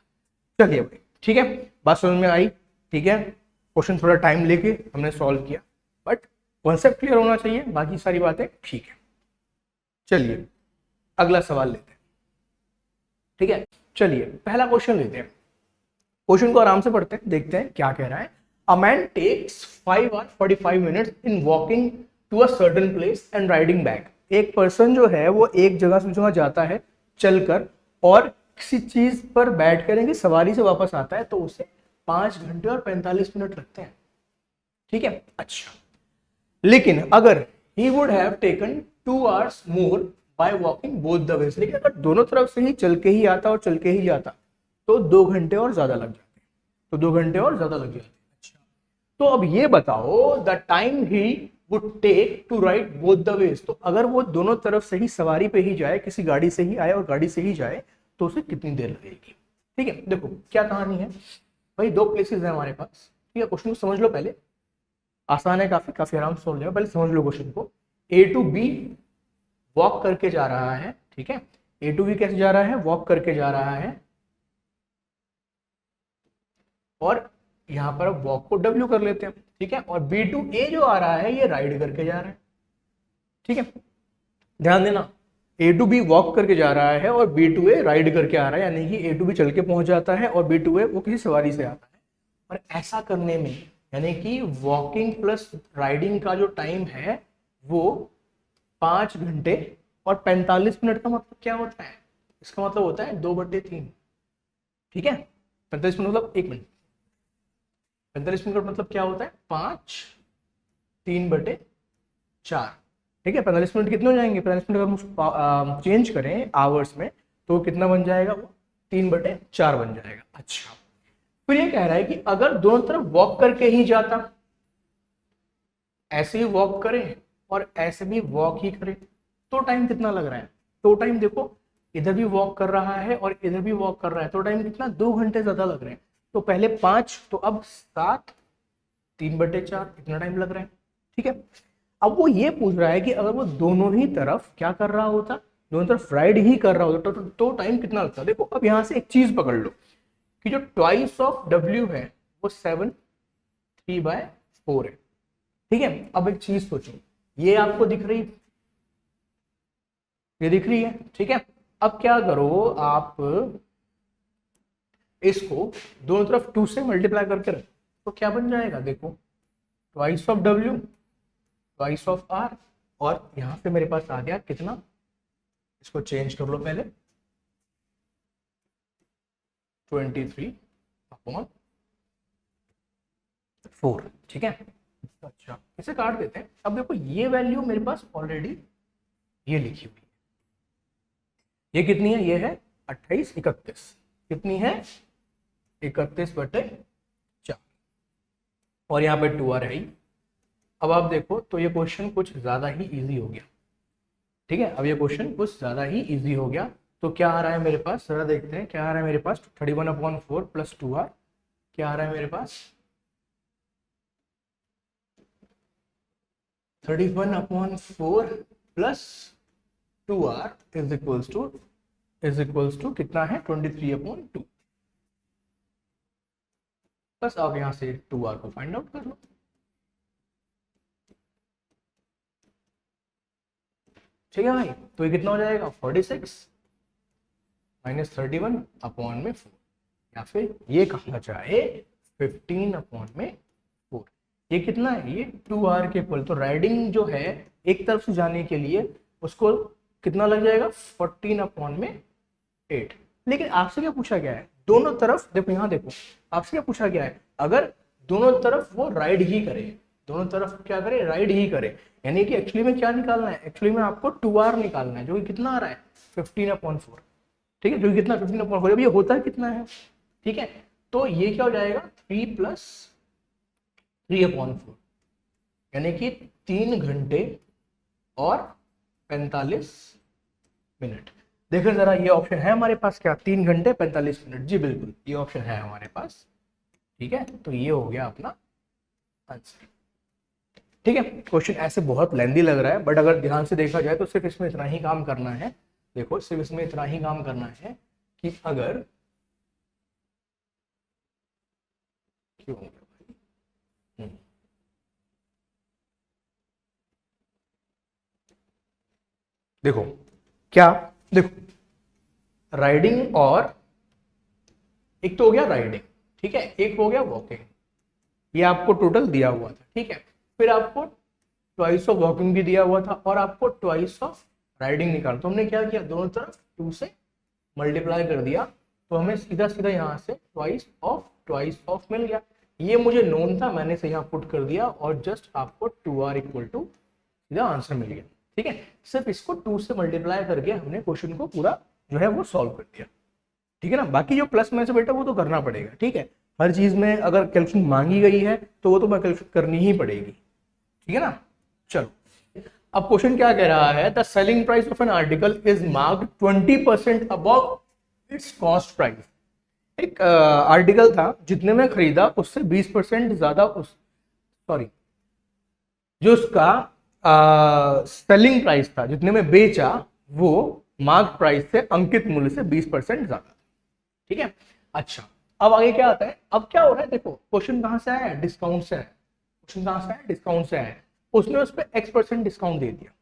चलिए भाई, ठीक है, बात समझ में आई। ठीक है, क्वेश्चन थोड़ा टाइम लेके हमने सॉल्व किया, बट कॉन्सेप्ट क्लियर होना चाहिए, बाकी सारी बातें ठीक है। चलिए अगला सवाल लेते हैं। ठीक है, चलिए पहला क्वेश्चन लेते हैं। क्वेश्चन को आराम से पढ़ते हैं, देखते हैं क्या कह रहा है। A man takes 5 hours 45 minutes in walking to a certain place and riding back. एक पर्सन जो है वो एक जगह से जगह जाता है चलकर, और किसी चीज पर बैठ कर सवारी से वापस आता है, तो उसे 5 घंटे और 45 मिनट लगते हैं। ठीक है, अच्छा, लेकिन अगर he would have taken 2 hours more by walking both the veg, लेकिन अगर दोनों तरफ से ही चल के ही आता और चल के ही जाता, तो 2 घंटे और ज्यादा लग जाते, तो 2 घंटे और ज्यादा लग जाते। अच्छा, तो अब ये बताओ the time he would take to ride both the ways, तो अगर वो दोनों तरफ से ही सवारी पे ही जाए, किसी गाड़ी से ही आए और गाड़ी से ही जाए, तो उसे कितनी देर लगेगी। ठीक है, देखो क्या कहानी है भाई, 2 प्लेसेस है हमारे पास। ठीक है, क्वेश्चन को समझ लो पहले, आसान है, काफी काफी आराम से सोल्व हो, पहले समझ लो क्वेश्चन को। ए टू बी वॉक करके जा रहा है। ठीक है, ए टू बी कैसे जा रहा है, वॉक करके जा रहा है, और यहां पर वॉक को डब्ल्यू कर लेते हैं। ठीक है, और बी टू ए जो आ रहा है ये राइड करके जा रहा है। ठीक है, ध्यान देना, ए टू बी वॉक करके जा रहा है और बी टू ए राइड करके आ रहा है, यानी कि ए टू बी चल के पहुंच जाता है और बी टू ए वो किसी सवारी से आता है। और ऐसा करने में यानी कि वॉकिंग प्लस राइडिंग का जो टाइम है वो 5 घंटे और 45 मिनट का मतलब क्या होता है, इसका मतलब होता है 2/3। ठीक है, 45 मिनट मतलब 1 मिनट, 45 मिनट का मतलब क्या होता है 5 3/4। ठीक है, 45 मिनट कितने हो जाएंगे, 45 मिनट अगर हम चेंज करें आवर्स में तो कितना बन जाएगा, वो 3/4 बन जाएगा। अच्छा, फिर ये कह रहा है कि अगर दोनों तरफ वॉक करके ही जाता, ऐसे ही वॉक करे और ऐसे भी वॉक ही करे, तो टाइम कितना लग रहा है। तो टाइम देखो, इधर भी वॉक कर रहा है और इधर भी वॉक कर रहा है, तो टाइम कितना, 2 घंटे ज्यादा लग रहे हैं। तो पहले 5, तो अब 7 3/4, इतना टाइम लग रहा है। ठीक है, अब वो ये पूछ रहा है कि अगर वो दोनों ही तरफ क्या कर रहा होता, दोनों तरफ राइड ही कर रहा होता, तो टाइम कितना लगता। देखो अब यहां से एक चीज पकड़ लो कि जो ट्वाइस ऑफ डब्ल्यू है वो 7 3/4 है। ठीक है, अब एक चीज सोचो, ये आपको दिख रही, ये दिख रही है। ठीक है, अब क्या करो आप इसको दोनों तरफ 2 से मल्टीप्लाई करके रखो, तो क्या बन जाएगा, देखो twice of W twice of R, और यहां से मेरे पास आ गया कितना, इसको चेंज कर लो पहले, 23/4। ठीक है, अच्छा इसे काट देते हैं। अब देखो ये वैल्यू मेरे पास ऑलरेडी ये लिखी हुई है, ये कितनी है, ये है 28 31, कितनी है 31/4, और यहाँ पे 2r है ही। अब आप देखो तो ये क्वेश्चन कुछ ज्यादा ही इजी हो गया। ठीक है, अब ये क्वेश्चन कुछ ज्यादा ही इजी हो गया। तो क्या आ रहा है मेरे पास, जरा देखते हैं क्या आ रहा है मेरे पास, 31/4 प्लस 2r, क्या आ रहा है मेरे पास 31/4 plus 2r is equals to कितना है 23/2। बस आप यहां से 2r को फाइंड आउट कर लो। ठीक है भाई, तो ये कितना हो जाएगा 46 माइनस 31/4, या फिर ये कहा जाए 15/4। ये कितना है, ये 2r के इक्वल। तो राइडिंग जो है एक तरफ से जाने के लिए उसको कितना लग जाएगा 14/8। लेकिन आपसे क्या पूछा गया है, दोनों तरफ देखो, यहाँ देखो आपसे क्या पूछा गया है, अगर दोनों तरफ वो राइड ही करे, दोनों तरफ क्या करे, राइड ही करे, यानी कि एक्चुअली में क्या निकालना है, एक्चुअली में आपको 2r निकालना है, जो कि कितना आ रहा है 15/4। ठीक है, जो कि कितना 15/4, अब ये होता है कितना है। ठीक है, तो ये क्या हो जाएगा 3 प्लस 3/4, यानी कि 3 घंटे और 45 मिनट। देखो जरा ये ऑप्शन है हमारे पास क्या, 3 घंटे 45 मिनट, जी बिल्कुल ये ऑप्शन है हमारे पास। ठीक है, तो ये हो गया अपना आंसर। ठीक है, क्वेश्चन ऐसे बहुत लेंदी लग रहा है, बट अगर ध्यान से देखा जाए तो सिर्फ इसमें इतना ही काम करना है। देखो सिर्फ इसमें इतना ही काम करना है कि अगर क्यों हो गया भाई, देखो क्या, देखो राइडिंग और एक तो हो गया राइडिंग, ठीक है, एक हो गया वॉकिंग, ये आपको टोटल दिया हुआ था। ठीक है, फिर आपको ट्वाइस ऑफ वॉकिंग भी दिया हुआ था और आपको ट्वाइस ऑफ राइडिंग निकाल, तो हमने क्या किया, दोनों तरफ 2 से मल्टीप्लाई कर दिया, तो हमें सीधा सीधा यहाँ से ट्वाइस ऑफ मिल गया। ये मुझे नोन था, मैंने से यहाँ पुट कर दिया और जस्ट आपको 2r इक्वल टू सीधा आंसर मिल गया। ठीक है, सिर्फ इसको 2 से मल्टीप्लाई करके हमने क्वेश्चन को पूरा जो है वो सॉल्व कर दिया। ठीक है ना, बाकी जो प्लस में से बेटा वो तो करना पड़ेगा। ठीक है, हर चीज में अगर कैलकुलेशन मांगी गई है तो वो तो मैं कैलकुलेट करनी ही पड़ेगी। ठीक है ना, चलो अब क्वेश्चन क्या कह रहा है, the selling price of an article is marked 20% above it's cost price. एक आर्टिकल था जितने में खरीदा उससे 20% ज्यादा जो उसका सेलिंग प्राइस था, जितने में बेचा वो मार्क प्राइस से अंकित मूल्य से 20% ज्यादा। ठीक है, अच्छा अब आगे क्या आता है, अब क्या हो रहा है, देखो क्वेश्चन कहां से आया है, डिस्काउंट से आया। क्वेश्चन कहां से आया, डिस्काउंट से आया। उसने उस पर X% डिस्काउंट दे दिया,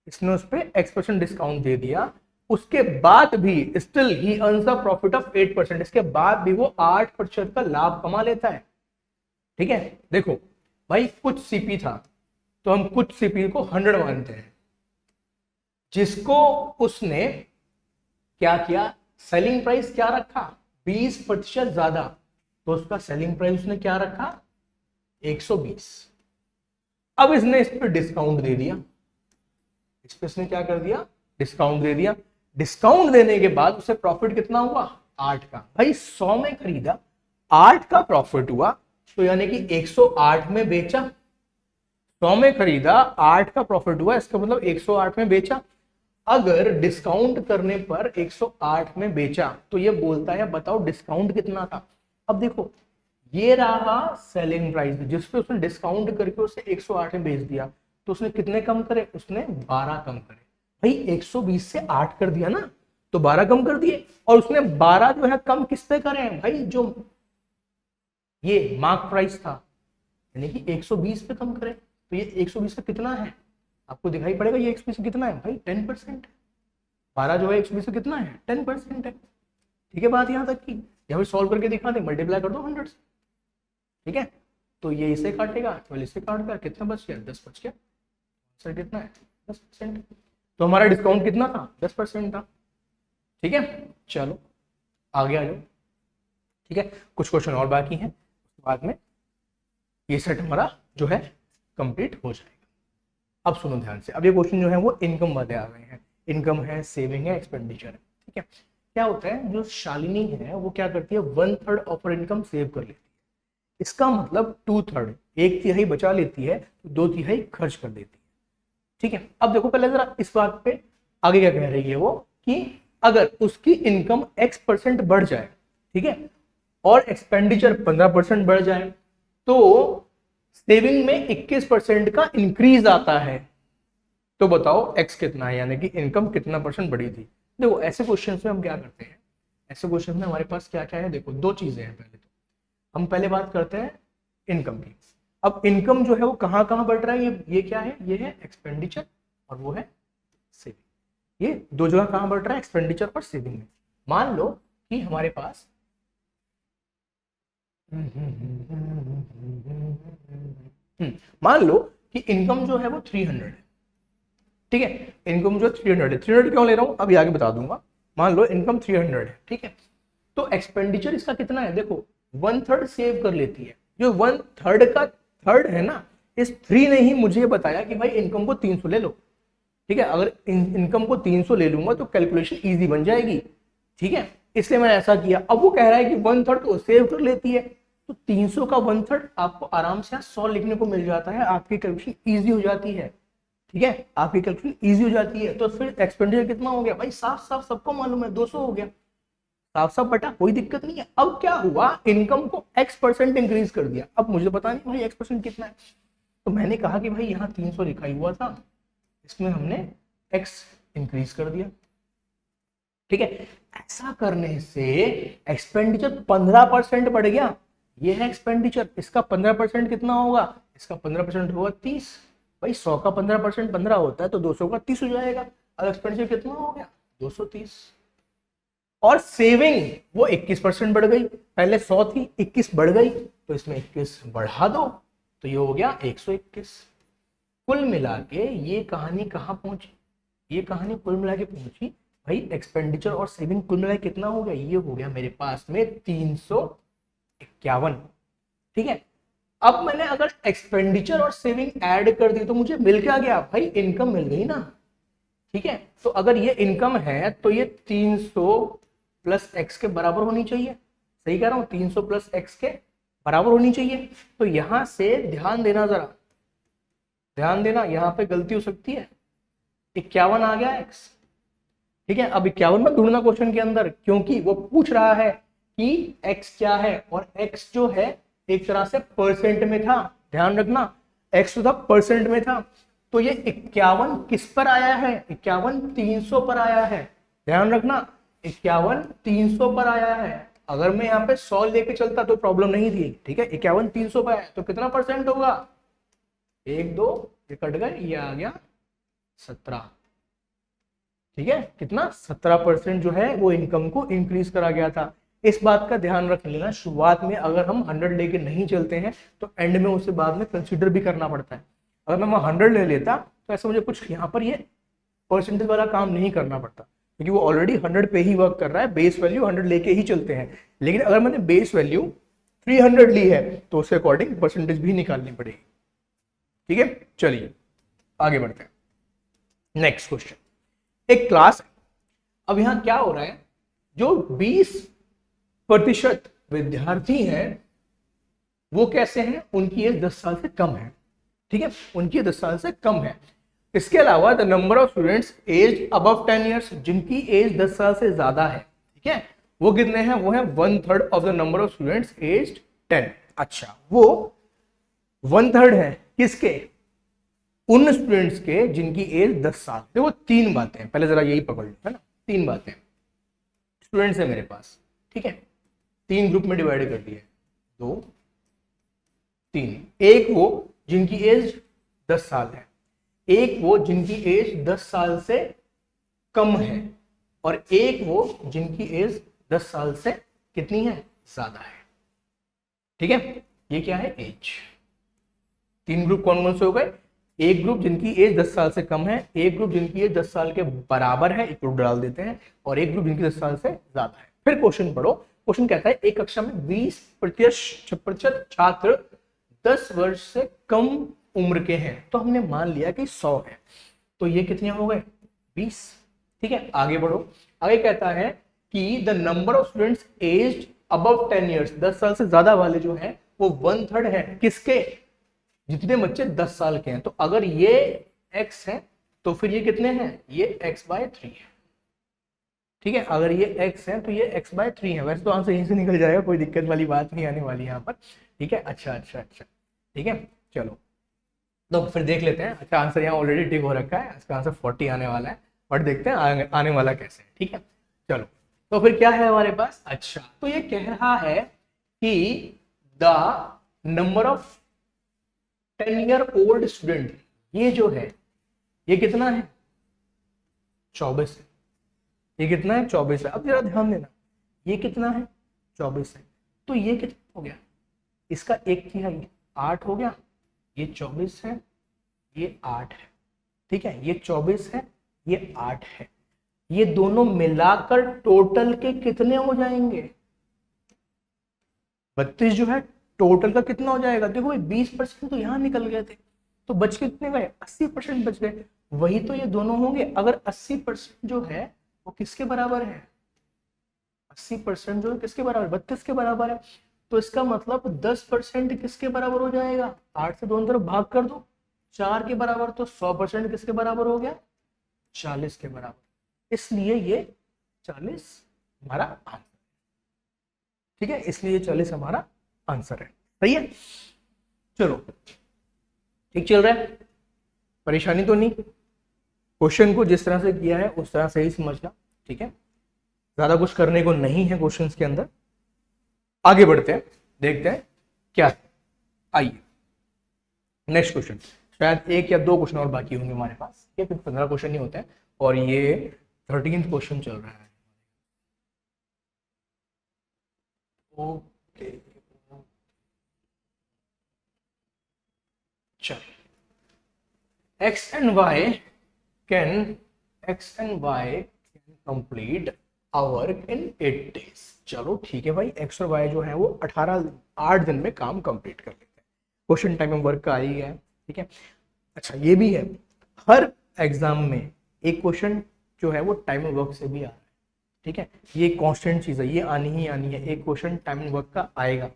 इसने उस पर X% डिस्काउंट दे दिया, उसके बाद भी still he earns a profit of 8%, इसके बाद भी वो 8% का लाभ कमा लेता है। ठीक है, देखो भाई कुछ सीपी था तो हम कुछ सीपी को 100 मानते हैं, जिसको उसने क्या किया, सेलिंग प्राइस क्या रखा 20% ज्यादा, तो उसका सेलिंग प्राइस उसने क्या रखा 120। अब इसने इस पर डिस्काउंट दे दिया, इस पर इसने क्या कर दिया, डिस्काउंट दे दिया। डिस्काउंट देने के बाद उसे प्रॉफिट कितना हुआ 8 का। भाई 100 में खरीदा, 8 का प्रॉफिट हुआ, तो यानी कि 108 में बेचा। 100 में खरीदा, 8 का प्रॉफिट हुआ, इसका मतलब 108 में बेचा। अगर डिस्काउंट करने पर 108 में बेचा तो ये बोलता है बताओ डिस्काउंट कितना था। अब देखो ये रहा सेलिंग प्राइस, जिसपे उसने डिस्काउंट करके उसे 108 में बेच दिया, तो उसने कितने कम करे, उसने 12 कम करे। भाई 120 से 8 कर दिया ना, तो 12 कम कर दिए, और उसने 12 जो है कम किस पे करे हैं भाई, जो ये मार्क प्राइस था, यानी कि 120 पे कम करे। तो ये 120 का कितना है, आपको दिखाई पड़ेगा, ये 120 कितना है भाई 10%। 12 जो है 120 कितना है 10% है। ठीक है, बात यहां तक की, यहाँ पे सॉल्व करके दिखा दे, मल्टीप्लाई कर दो 100 से। ठीक है, तो ये इसे काटेगा, 12 इसे काट कर कितना बच गया 10 बच गया, सर कितना है 10%। तो हमारा डिस्काउंट कितना था 10% था। ठीक है, चलो आगे आ जाओ। ठीक है, कुछ क्वेश्चन और बाकी हैं, बाद में ये सेट हमारा जो है कंप्लीट हो जाएगा। अब सुनो ध्यान से, अब ये क्वेश्चन जो है वो इनकम वाले आ गए हैं, इनकम है, सेविंग है, एक्सपेंडिचर है। ठीक है, क्या होता है, जो शालिनी है वो क्या करती है 1/3 ऑफ हर इनकम सेव कर लेती है। इसका मतलब 2/3, 1/3 बचा लेती है, 2/3 खर्च कर देती है। ठीक है, अब देखो पहले जरा इस बात पे आगे क्या कह रही है वो, कि अगर उसकी इनकम X% बढ़ जाए, ठीक है, और एक्सपेंडिचर 15% बढ़ जाए, तो सेविंग में 21% का इंक्रीज आता है। तो बताओ X कितना है, यानी कि इनकम कितना % बढ़ी थी। देखो ऐसे क्वेश्चन में हम क्या करते हैं, ऐसे क्वेश्चन में हमारे पास क्या क्या है, देखो 2 चीजें हैं। पहले तो हम पहले बात करते हैं इनकम की। अब इनकम जो है वो कहां कहां बढ़ रहा है, ये क्या है, ये है एक्सपेंडिचर और वो है सेविंग। ये 2 जगह कहां बढ़ रहा है, एक्सपेंडिचर और सेविंग में। मान लो कि हमारे पास मान लो कि इनकम जो है वो 300 है। ठीक है, इनकम जो 300 है, 300 क्यों ले रहा हूं अभी आगे बता दूंगा। मान लो इनकम 300 है, ठीक है, तो एक्सपेंडिचर इसका कितना है, देखो 1/3 सेव कर लेती है। जो 1/3 का थर्ड है ना, इस 3 ने ही मुझे बताया कि भाई इनकम को 300 ले लो। ठीक है, अगर इनकम को 300 ले लूंगा तो कैलकुलेशन इजी बन जाएगी। ठीक है, इसलिए मैंने ऐसा किया। अब वो कह रहा है कि 1/3 तो सेव कर लेती है, तो 300 का 1/3 आपको आराम से 100 लिखने को मिल जाता है, आपकी कैलकुलेशन ईजी हो जाती है। ठीक है, आपकी कैलकुलेशन ईजी हो जाती है। तो फिर एक्सपेंडिचर कितना हो गया भाई, साफ साफ सबको मालूम है 200 हो गया, साफ साफ बटा, कोई दिक्कत नहीं है। अब क्या हुआ, इनकम को x% इंक्रीज कर दिया। अब मुझे पता नहीं भाई x% कितना है, तो मैंने कहा कि भाई यहाँ 300 लिखा ही हुआ था, इसमें हमने x इंक्रीज कर दिया। ठीक है, ऐसा करने से एक्सपेंडिचर 15% बढ़ गया। ये है एक्सपेंडिचर, इसका 15% कितना होगा, इसका 15% होगा 30। भाई 100 का 15% 15 होता है, तो 200 का 30 हो जाएगा। अब एक्सपेंडिचर कितना हो गया, 230। और सेविंग वो 21% बढ़ गई, पहले 100 थी 21 बढ़ गई, तो इसमें 21 बढ़ा दो, तो ये हो गया 121। कुल मिला के ये कहानी कहाँ पहुंची, ये कहानी कुल मिला के पहुंची भाई एक्सपेंडिचर और सेविंग कुल मिला कितना हो गया, ये हो गया मेरे पास में 351। ठीक है, अब मैंने अगर एक्सपेंडिचर और सेविंग ऐड कर दी तो मुझे मिल क्या गया भाई, इनकम मिल गई ना। ठीक है, तो अगर ये इनकम है तो ये 300 प्लस एक्स के बराबर होनी चाहिए। सही कह रहा हूं, 300 प्लस एक्स के बराबर होनी चाहिए। तो यहां से ध्यान देना, जरा ध्यान देना, यहां पे गलती हो सकती है। 51 आ गया एक्स। ठीक है, अब 51 में ढूंढना क्वेश्चन के अंदर, क्योंकि वो पूछ रहा है कि एक्स क्या है, और एक्स जो है एक तरह से परसेंट में था। ध्यान रखना, एक्स तो था परसेंट में था, तो ये 51 किस पर आया है, 51 300 पर आया है। ध्यान रखना, 51 300 पर आया है। अगर मैं यहाँ पे 100 लेके चलता तो प्रॉब्लम नहीं थी। ठीक है, 51 300 पर आया तो कितना परसेंट होगा, 1 2 ये कट गए, ये आ गया 17। ठीक है, कितना 17% जो है वो इनकम को इंक्रीज करा गया था। इस बात का ध्यान रख लेना, शुरुआत में अगर हम 100 लेके नहीं चलते हैं तो एंड में उसे बाद में कंसीडर भी करना पड़ता है। अगर मैं 100 ले लेता तो ऐसा मुझे कुछ यहाँ पर ये परसेंटेज वाला काम नहीं करना पड़ता, क्योंकि वो ऑलरेडी 100 पे ही वर्क कर रहा है, बेस वैल्यू 100 लेके ही चलते हैं। लेकिन अगर मैंने बेस वैल्यू 300 ली है तो उसके अकॉर्डिंग परसेंटेज भी निकालनी पड़ेगी। ठीक है, चलिए आगे बढ़ते हैं। नेक्स्ट क्वेश्चन, एक क्लास है। अब यहां क्या हो रहा है, जो 20% विद्यार्थी हैं वो कैसे हैं, उनकी एज 10 साल से कम है। ठीक है, उनकी 10 साल से कम है। इसके अलावा the number of students age above 10 years, जिनकी एज 10 साल से ज्यादा है, ठीक है, वो कितने हैं, वो है 1/3 of the number of students age 10। अच्छा, वो 1/3 है किसके, उन स्टूडेंट्स के जिनकी एज 10 साल। देखो 3 बातें हैं, पहले जरा यही पकड़ लो, है ना। 3 बातें, स्टूडेंट्स है मेरे पास, ठीक है, 3 ग्रुप में डिवाइड कर दिए, 2 3। एक वो जिनकी एज 10 साल है, एक वो जिनकी एज 10 साल से कम है, और एक वो जिनकी एज 10 साल से कितनी है, ज्यादा है। ठीक है, ये क्या है, एज। 3 ग्रुप कौन कौन से हो गए, एक ग्रुप जिनकी एज 10 साल से कम है, एक ग्रुप जिनकी एज 10 साल के बराबर है, एक ग्रुप डाल देते हैं, और एक ग्रुप जिनकी 10 साल से ज्यादा है। फिर क्वेश्चन पढ़ो, क्वेश्चन कहता है एक कक्षा में 20% छात्र 10 वर्ष से कम उम्र के हैं, तो हमने मान लिया कि 100 है, तो ये कितने हो गए, 20। ठीक है, आगे बढ़ो, आगे कहता है कि the number of students aged above 10 years, 10 साल से ज्यादा वाले जो हैं वो 1/3 है किसके, जितने बच्चे 10 साल के हैं। तो अगर ये x है तो फिर ये कितने हैं, ये x/3 है। ठीक है, अगर ये x है तो ये x/3 है। वैसे तो आंसर यहीं से निकल जाएगा, कोई दिक्कत वाली बात नहीं आने वाली यहाँ पर। ठीक है, अच्छा, ठीक है, चलो तो फिर देख लेते हैं। अच्छा, आंसर यहाँ ऑलरेडी टिक हो रखा है, इसका आंसर 40 आने वाला है, बट देखते हैं आने वाला कैसे है। ठीक है, चलो तो फिर क्या है हमारे पास। अच्छा, तो ये कह रहा है कि the number of 10 year old student, ये जो है ये कितना है, 24 है। ये कितना है, 24 है। अब जरा ध्यान देना, ये कितना है, 24 है, तो ये कितना हो गया, इसका 1/3 8 हो गया, ये 24 है, ये 8 है। ठीक है, ये 24 है, ये 8 है, ये दोनों मिलाकर टोटल के कितने हो जाएंगे, 32 जो है टोटल का कितना हो जाएगा। देखो 20% तो यहाँ निकल गए थे, तो बच के कितने गए, 80% बच गए। वही तो ये दोनों होंगे। अगर 80% जो है वो किसके बराबर है, 80% जो है किसके बराबर, 32 के बराबर है। तो इसका मतलब 10% किसके बराबर हो जाएगा, 8 से दोनों तरफ भाग कर दो, 4 के बराबर। तो 100% किसके बराबर हो गया, 40 के बराबर। इसलिए ये 40 हमारा आंसर, ठीक है, इसलिए ये 40 हमारा आंसर है। सही है, चलो ठीक चल रहा है, परेशानी तो नहीं। क्वेश्चन को जिस तरह से किया है उस तरह से ही समझना, ठीक है, ज्यादा कुछ करने को नहीं है क्वेश्चंस के अंदर। आगे बढ़ते हैं, देखते हैं क्या है। आइए नेक्स्ट क्वेश्चन, शायद एक या दो क्वेश्चन और बाकी होंगे हमारे पास, ये फिर 15 क्वेश्चन ही होते हैं और ये 13th क्वेश्चन चल रहा है। ओके चल, x and y can complete our work in 8 days। चलो ठीक है भाई, x और y जो है वो 8 दिन में काम कंप्लीट कर लेते हैं। क्वेश्चन टाइम ऑफ वर्क का आ ही गया है, ठीक है। अच्छा ये भी है, हर एग्जाम में एक क्वेश्चन जो है वो टाइम ऑफ वर्क से भी आ रहा है, ठीक है, ये कांस्टेंट चीज है, ये आनी ही आनी है, एक क्वेश्चन टाइम ऑफ वर्क का आएगा,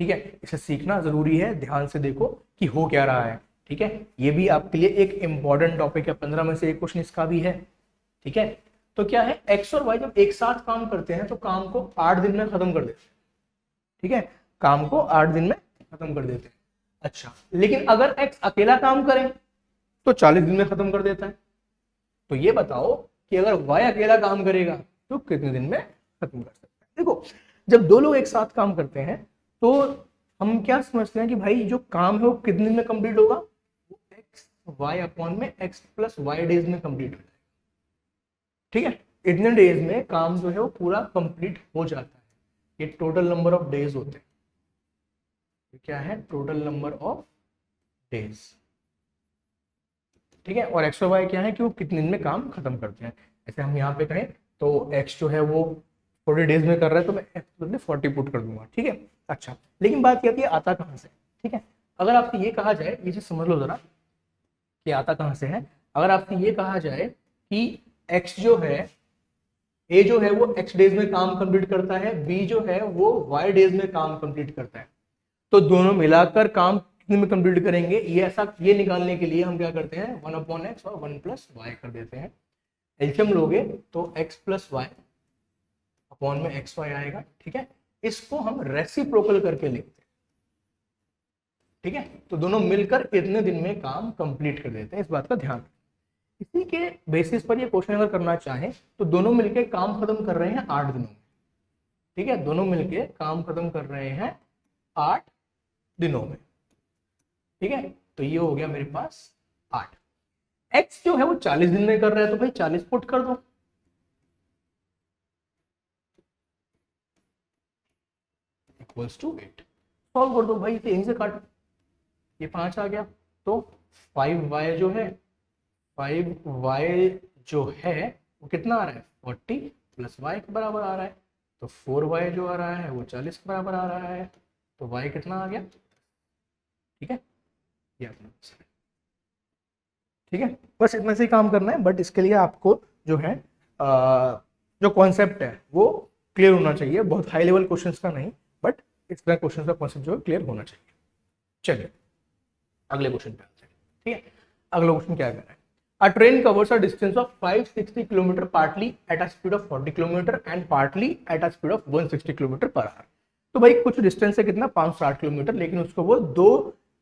ठीक है। इसे सीखना जरूरी है, ध्यान से देखो कि हो क्या रहा है, ठीक है। ये भी आपके लिए एक इंपॉर्टेंट टॉपिक है, 15 में से एक क्वेश्चन इसका भी है, ठीक है। तो क्या है, एक्स और वाई जब एक साथ काम करते हैं तो काम को 8 दिन में खत्म कर देते हैं, ठीक है, काम को 8 दिन में खत्म कर देते हैं। अच्छा लेकिन अगर एक्स अकेला काम करे तो 40 दिन में खत्म कर देता है। तो ये बताओ कि अगर वाई अकेला काम करेगा तो कितने दिन में खत्म कर सकता है। देखो जब दो लोग एक साथ काम करते हैं तो हम क्या समझते हैं कि भाई जो काम है वो कितने दिन में कंप्लीट होगा, वो एक्स वाई अपॉन में एक्स प्लस वाई डेज में कंप्लीट हो जाएगा, ठीक है। इतने डेज में काम जो है वो पूरा कंप्लीट हो जाता है। ये टोटल नंबर ऑफ डेज होते हैं, ये क्या है, टोटल नंबर ऑफ डेज, ठीक है। और एक्स और वाई क्या है कि वो कितने दिन में काम खत्म करते हैं। ऐसे हम यहाँ पे कहें तो एक्स जो है वो 40 डेज में कर रहा है तो मैं एक्स बदले 40 पुट कर दूंगा, ठीक है। अच्छा लेकिन बात ये आती है आता कहाँ से, ठीक है। अगर आपसे ये कहा जाए, ये चीज समझ लो जरा कि आता कहाँ से है। अगर आपसे ये कहा जाए कि एक्स जो है, ए जो है वो एक्स डेज में काम कंप्लीट करता है, बी जो है वो वाई डेज में काम कंप्लीट करता है, तो दोनों मिलाकर काम कितने में कंप्लीट करेंगे, ये ऐसा ये निकालने के लिए हम क्या करते हैं 1 अपॉन एक्स और 1 प्लस वाई कर देते हैं। एलसीएम लोगे तो x प्लस वाई अपॉन में एक्स वाई आएगा, ठीक है। इसको हम रेसिप्रोकल करके लिखते हैं, ठीक है। तो दोनों मिलकर इतने दिन में काम कंप्लीट कर देते हैं, इस बात का ध्यान। इसी के बेसिस पर ये क्वेश्चन अगर करना चाहें तो दोनों मिलके काम खत्म कर रहे हैं 8 दिनों में, ठीक है, दोनों मिलके काम खत्म कर रहे हैं 8 दिनों में, ठीक है। तो ये हो गया मेरे पास 8। एक्स जो है वो 40 दिन में कर रहा है तो भाई 40 पुट कर दो, इक्वल्स टू 8। सॉल्व कर दो भाई, इसे यहीं से काटो, ये 5 आ गया। तो 5y जो है, 5y जो है वो कितना आ रहा है 40 प्लस y के बराबर आ रहा है। तो 4y जो आ रहा है वो 40 के बराबर आ रहा है। तो y कितना आ गया, ठीक है, ये अपना आंसर है, ठीक है। बस इतना से ही काम करना है, बट इसके लिए आपको जो है जो कॉन्सेप्ट है वो क्लियर होना चाहिए, बहुत हाई लेवल क्वेश्चंस का नहीं, बट इस तरह क्वेश्चन का कॉन्सेप्ट जो है क्लियर होना चाहिए। चलिए अगले क्वेश्चन पे आते हैं, ठीक है। अगला क्वेश्चन क्या कर रहा है, A train covers a distance of 560 km partly at a speed of 40 km and partly at a speed of 160 km per hour। तो भाई कुछ डिस्टेंस है कितना 560 किलोमीटर, लेकिन उसको वो दो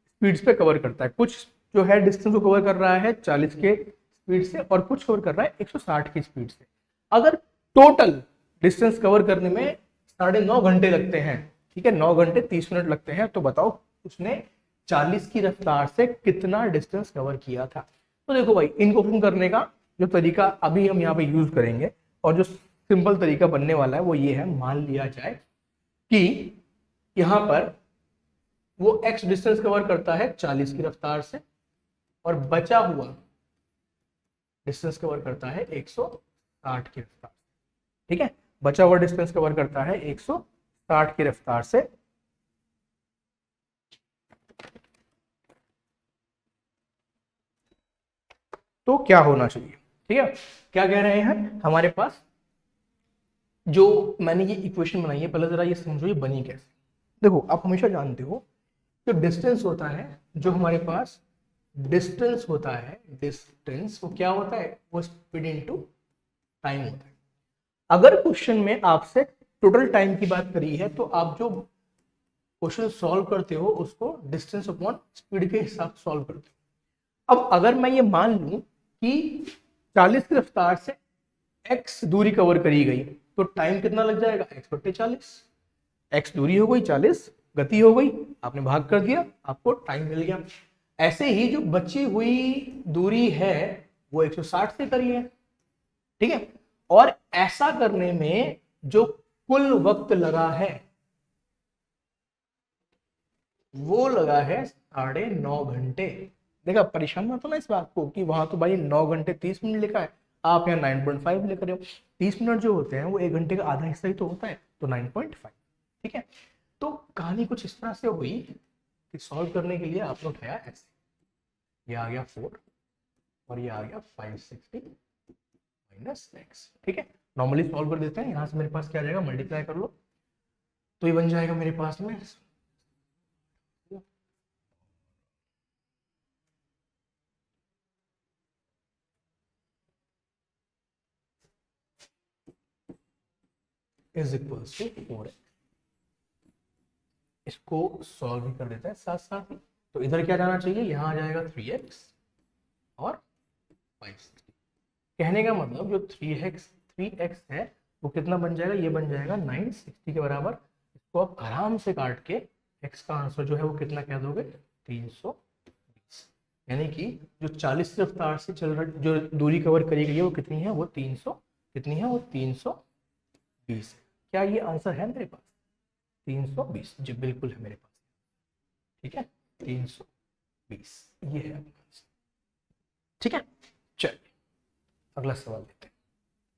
स्पीड्स पे कवर करता है। कुछ जो है डिस्टेंस को कवर कर रहा है 40 के स्पीड से और कुछ कवर कर रहा है 160 की स्पीड से। अगर टोटल डिस्टेंस कवर करने में 9.5 घंटे लगते हैं, ठीक है, 9 घंटे 30 मिनट लगते हैं, तो बताओ उसने 40 की रफ्तार से कितना डिस्टेंस कवर किया था। तो देखो भाई इनको क्वेश्चन करने का जो तरीका अभी हम यहाँ पे यूज करेंगे और जो सिंपल तरीका बनने वाला है वो ये है, मान लिया जाए कि यहां पर वो x डिस्टेंस कवर करता है 40 की रफ्तार से और बचा हुआ डिस्टेंस कवर करता है 160 की रफ्तार, ठीक है, बचा हुआ डिस्टेंस कवर करता है 160 की रफ्तार से। तो क्या होना चाहिए, ठीक है, क्या कह रहे हैं हमारे पास जो मैंने ये इक्वेशन बनाई है, पहले जरा ये समझो ये बनी कैसे। देखो आप हमेशा जानते हो जो डिस्टेंस होता है, जो हमारे पास डिस्टेंस होता है, डिस्टेंस वो क्या होता है, वो स्पीड इनटू टाइम होता है। अगर क्वेश्चन में आपसे टोटल टाइम की बात करी है तो आप जो क्वेश्चन सॉल्व करते हो उसको डिस्टेंस अपॉन स्पीड के हिसाब से सॉल्व करते हो। अब अगर मैं ये मान लूं कि 40 की रफ्तार से x दूरी कवर करी गई तो टाइम कितना लग जाएगा, x बट्टे 40। x दूरी हो गई 40, गति हो गई, आपने भाग कर दिया, आपको टाइम मिल गया। ऐसे ही जो बची हुई दूरी है वो 160 से करी है, ठीक है। और ऐसा करने में जो कुल वक्त लगा है वो लगा है 9.5 घंटे। देखा, परेशान मत होना इस बात को कि वहां तो भाई 9 घंटे 30 मिनट लिखा है, आप यहाँ 9.5 लिख रहे हो। 30 मिनट जो होते हैं वो 1 घंटे का आधा हिस्सा ही तो होता है, तो 9.5, ठीक है। तो कहानी कुछ इस तरह से हुई कि सॉल्व करने के लिए आपने उठाया ऐसे, ये आ गया 4 और ये आ गया 560 माइनस x, ठीक है। नॉर्मली सॉल्व कर देते हैं, यहाँ से मेरे पास क्या आ जाएगा, मल्टीप्लाई कर लो तो ये बन जाएगा मेरे पास में इज इक्वल्स टू 4x। इसको सॉल्व भी कर देते हैं साथ साथ ही, तो इधर क्या जाना चाहिए, यहाँ आ जाएगा 3x और 560। कहने का मतलब जो 3x है वो कितना बन जाएगा, ये बन जाएगा 960 के बराबर। इसको आप आराम से काट के x का आंसर जो है वो कितना कह दोगे, 320। यानी कि जो 40 की रफ्तार से चल रहा जो दूरी कवर करी गई है वो कितनी है, वो 300 कितनी है, वो 320। क्या ये आंसर है मेरे पास, 320? जी बिल्कुल है मेरे पास, ठीक है, 320 ये है आंसर, ठीक है। चलिए अगला सवाल लेते हैं,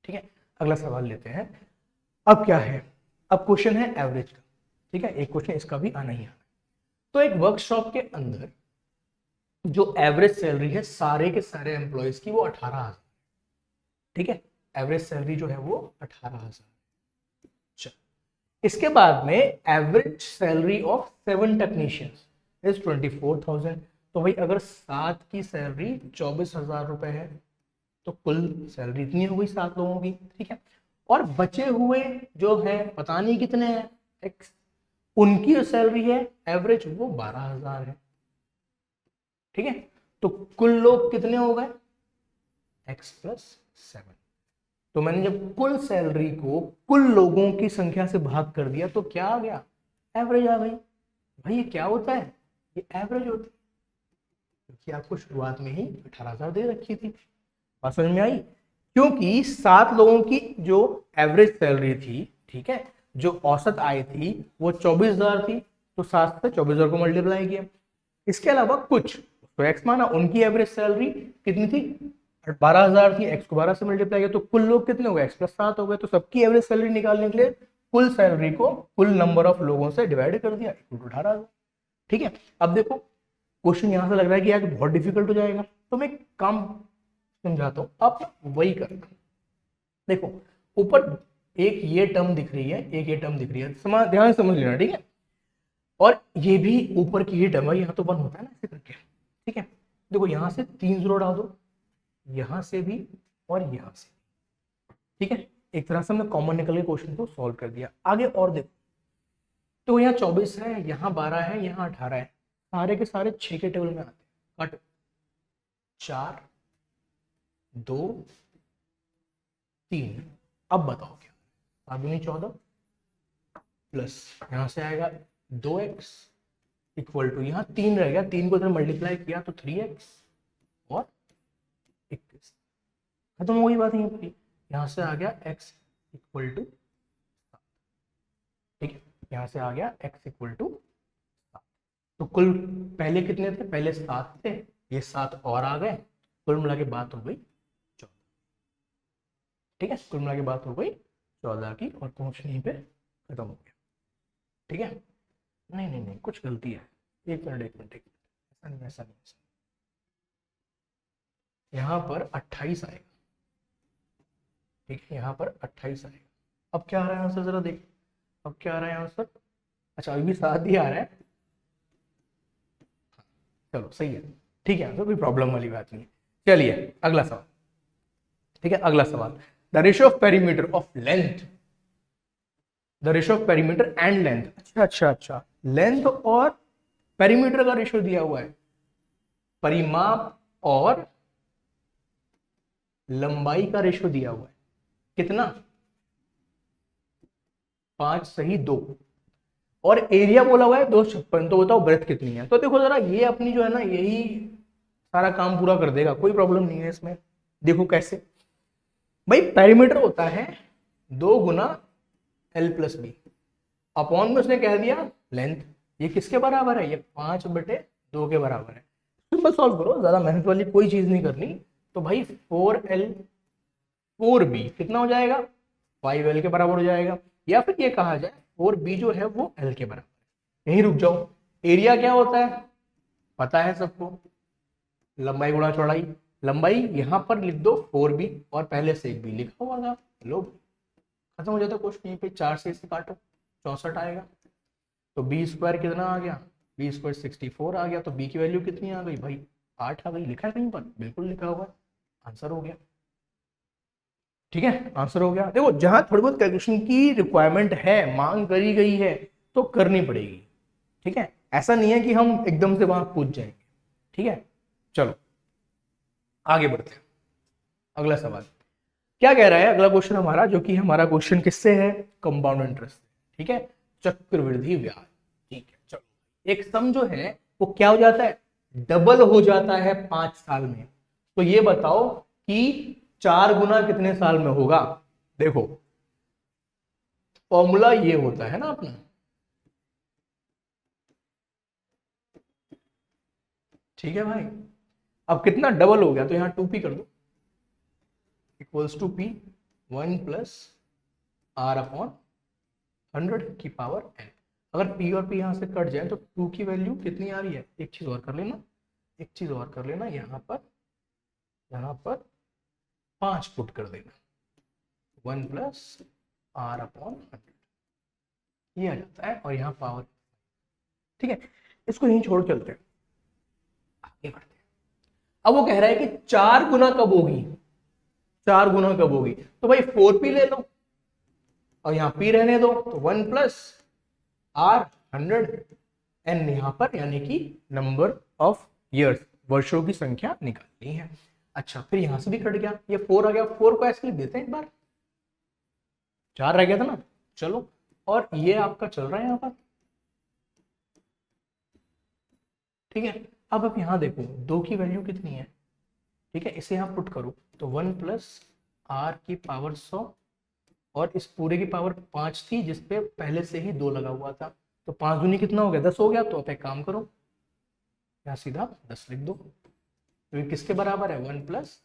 ठीक है। अगला सवाल लेते हैं। अब क्या है, अब क्वेश्चन है एवरेज का, ठीक है। एक क्वेश्चन इसका भी आना ही आना। तो एक वर्कशॉप के अंदर जो एवरेज सैलरी है सारे के सारे एम्प्लॉयज की वो 18,000, ठीक है। एवरेज सैलरी जो है वो 18,000। इसके बाद में average salary of 7 technicians is 24,000। तो भाई अगर 7 की सैलरी 24,000 रुपए है तो कुल सैलरी इतनी हो गई 7 लोगों की, ठीक है। और बचे हुए जो है पता नहीं कितने हैं एक्स, उनकी जो सैलरी है एवरेज वो 12,000 है, ठीक है। तो कुल लोग कितने हो गए, एक्स प्लस 7। तो मैंने जब कुल सैलरी को कुल लोगों की संख्या से भाग कर दिया तो क्या आ गया, एवरेज आ गई। भाई ये क्या होता है, ये एवरेज होती है, क्योंकि आपको शुरुआत में ही 18,000 दे रखी थी। बात समझ में आई, क्योंकि 7 लोगों की जो एवरेज सैलरी थी, ठीक है, जो औसत आय थी वो 24,000 थी, तो 7 से 24,000 को मल्टीप्लाई किया। इसके अलावा कुछ तो एक्स माना, उनकी एवरेज सैलरी कितनी थी, 12,000 थी, एक्स को 12 से मल्टीप्लाई किया तो कुल लोग कितने हो गए, एक्स प्लस 7 हो गए। तो सबकी एवरेज सैलरी निकालने के लिए कुल सैलरी को कुल नंबर ऑफ लोगों से डिवाइड कर दिया, इक्वल टू 18,000, ठीक है। अब देखो क्वेश्चन यहां से लग रहा है कि यार बहुत डिफिकल्ट हो जाएगा, तो मैं काम समझाता हूं, आप वही करना। देखो ऊपर एक ये टर्म दिख रही है, एक ये टर्म दिख रही है, ध्यान से समझ लेना, ठीक है। और ये भी ऊपर की ही टर्म है, यहाँ तो 1 होता है ना ऐसे करके, ठीक है। देखो यहाँ से 3 जीरो डाल दो, यहाँ से भी और यहाँ से, ठीक है। एक तरह से हमने कॉमन निकल के क्वेश्चन को सॉल्व कर दिया। आगे और देखो, तो यहाँ 24 है, यहाँ 12 है, यहाँ 18 है, सारे के सारे 6 के टेबल में आते हैं। कट 4 2 3, अब बताओ क्या, 7 दूनी 14 प्लस यहाँ से आएगा 2x इक्वल टू, यहाँ 3 रह गया, 3 को इधर मल्टीप्लाई किया तो 3x और 21, खत्म हो गई बात यहीं पर। यहाँ से आ गया x इक्वल टू, ठीक है, यहाँ से आ गया x इक्वल टू 7। तो कुल पहले कितने थे, पहले 7 थे, ये 7 और आ गए, कुल मिला के बात हो गई 14, ठीक है। कुल मिला के बात हो गई 14 की, और पहुंच यहीं पे खत्म हो गया, ठीक है। नहीं नहीं नहीं, कुछ गलती है, एक मिनट एक मिनट, ऐसा नहीं ऐसा नहीं, यहाँ पर 28 आएगा, ठीक है, यहाँ पर 28 आएगा, अब क्या आ रहा है आंसर जरा देख, अब क्या आ रहा है आंसर? अच्छा अभी भी 7 ही आ रहा है, चलो सही है, ठीक है, तो कोई प्रॉब्लम वाली बात नहीं है। चलिए अगला सवाल, ठीक है अगला सवाल, the ratio of perimeter of length, the ratio of perimeter and length, अच्छा अच्छा अच्छा, लेंथ और पेरीमीटर का रेशियो दिया हुआ है, परिमाप और लंबाई का रेशियो दिया हुआ है, कितना? 5 सही 2, और एरिया बोला हुआ है 256, तो बताओ ब्रेथ कितनी है? तो देखो जरा ये अपनी जो है ना यही सारा काम पूरा कर देगा, कोई प्रॉब्लम नहीं है इसमें। देखो कैसे भाई, पेरीमीटर होता है 2 गुना एल प्लस बी, अपॉन में उसने कह दिया लेंथ, ये किसके बराबर है? ये 5/2 के बराबर है। सिंपल सॉल्व करो, ज्यादा मेहनत वाली कोई चीज नहीं करनी। तो भाई 4L 4B कितना हो जाएगा? 5L के बराबर हो जाएगा, या फिर ये कहा जाए 4B जो है वो L के बराबर। यहीं रुक जाओ। एरिया क्या होता है पता है सबको, लंबाई गुणा चौड़ाई। लंबाई यहां पर लिख दो 4B, और पहले से एक B लिखा हुआ था, लो खत्म हो जाता क्वेश्चन। यहीं पे 4 से इसे काटो, 64 आएगा। तो बी स्क्वायर कितना आ गया? बी स्क्वायर 64 आ गया। तो बी की वैल्यू कितनी आ गई भाई? 8 आ गई। लिखा है कहीं पर? बिल्कुल लिखा हुआ है, आंसर हो गया। ठीक है आंसर हो गया। देखो जहां थोड़ी बहुत कैलकुलेशन की रिक्वायरमेंट है, मांग करी गई है, तो करनी पड़ेगी। ठीक है, ऐसा नहीं है कि हम एकदम से वहां पूछ जाएंगे। ठीक है चलो आगे बढ़ते हैं। अगला सवाल क्या कह रहा है? अगला क्वेश्चन हमारा, जो कि हमारा क्वेश्चन किससे है? Compound interest. ठीक है, चक्रवृद्धि ब्याज। ठीक है चलो, एक सम जो है वो क्या हो जाता है? डबल हो जाता है 5 साल में। तो ये बताओ कि 4 गुना कितने साल में होगा? देखो फॉर्मूला ये होता है ना अपना, ठीक है भाई। अब कितना डबल हो गया? तो यहां 2p कर दो, equals to p 1 plus r upon 100 की पावर n। अगर p और p यहां से कट जाए तो 2 की वैल्यू कितनी आ रही है? एक चीज और कर लेना, एक चीज और कर लेना, यहां पर 5 पुट कर देना, 1 प्लस r अपॉन 100, ये आ जाता है, और यहाँ पावर। ठीक है, इसको यहीं छोड़ चलते हैं, आगे बढ़ते हैं। अब वो कह रहा है कि 4 गुना कब होगी? 4 गुना कब होगी? तो भाई 4p ले लो और यहाँ p रहने दो, तो 1 प्लस r 100 n यहां पर, यानी कि नंबर ऑफ इयर्स, वर्षों की संख्या निकालनी है। अच्छा फिर यहां से भी कट गया, ये 4 आ गया, 4 को ऐसे लिख देते हैं एक बार, 4 रह गया था ना। चलो, और ये आपका चल रहा है यहां पर। ठीक है, अब आप यहां देखो 2 की वैल्यू कितनी है? ठीक है, इसे यहां पुट करो, तो 1 प्लस r की पावर 100, और इस पूरे की पावर 5 थी जिसपे पहले से ही 2 लगा हुआ था, तो 5 दूनी कितना हो गया? 10 हो गया। तो आप एक काम करो, यहाँ सीधा 10 लिख दो, तो ये किसके बराबर है? 1 प्लस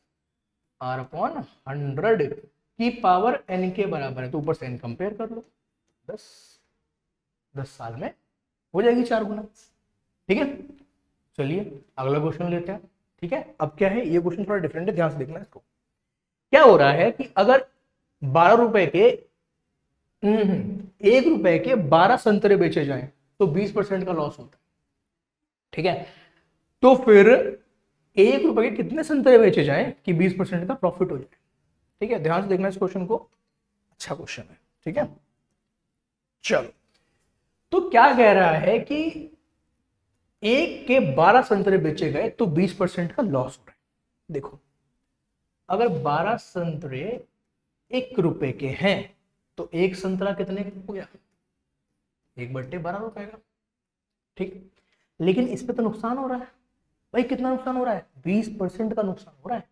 r अपॉन 100 की पावर n के बराबर है। तो ऊपर से n कंपेयर कर लो, 10 10 साल में हो जाएगी 4 गुना। ठीक है चलिए अगला क्वेश्चन लेते हैं। ठीक है, अब क्या है, ये क्वेश्चन थोड़ा डिफरेंट है, ध्यान से देखना इसको। क्या हो रहा है कि अगर 12 रुपए के 1 रुपए के 12 संतरे बेचे जाएं तो 20% का लॉस होता है। ठीक है, तो फिर 1 रुपए के कितने संतरे बेचे जाएं कि 20% का प्रॉफिट हो जाए? ठीक है, ध्यान से देखना इस क्वेश्चन को, अच्छा क्वेश्चन है। ठीक है चलो, तो क्या कह रहा है कि 1 के 12 संतरे बेचे गए तो 20% का लॉस हो रहा है। देखो अगर 12 संतरे 1 रुपए के हैं तो एक संतरा कितने का हो गया? 1/12 रुपए का। ठीक, लेकिन इस पे तो नुकसान हो रहा है भाई। कितना नुकसान हो रहा है? 20% का नुकसान हो रहा है।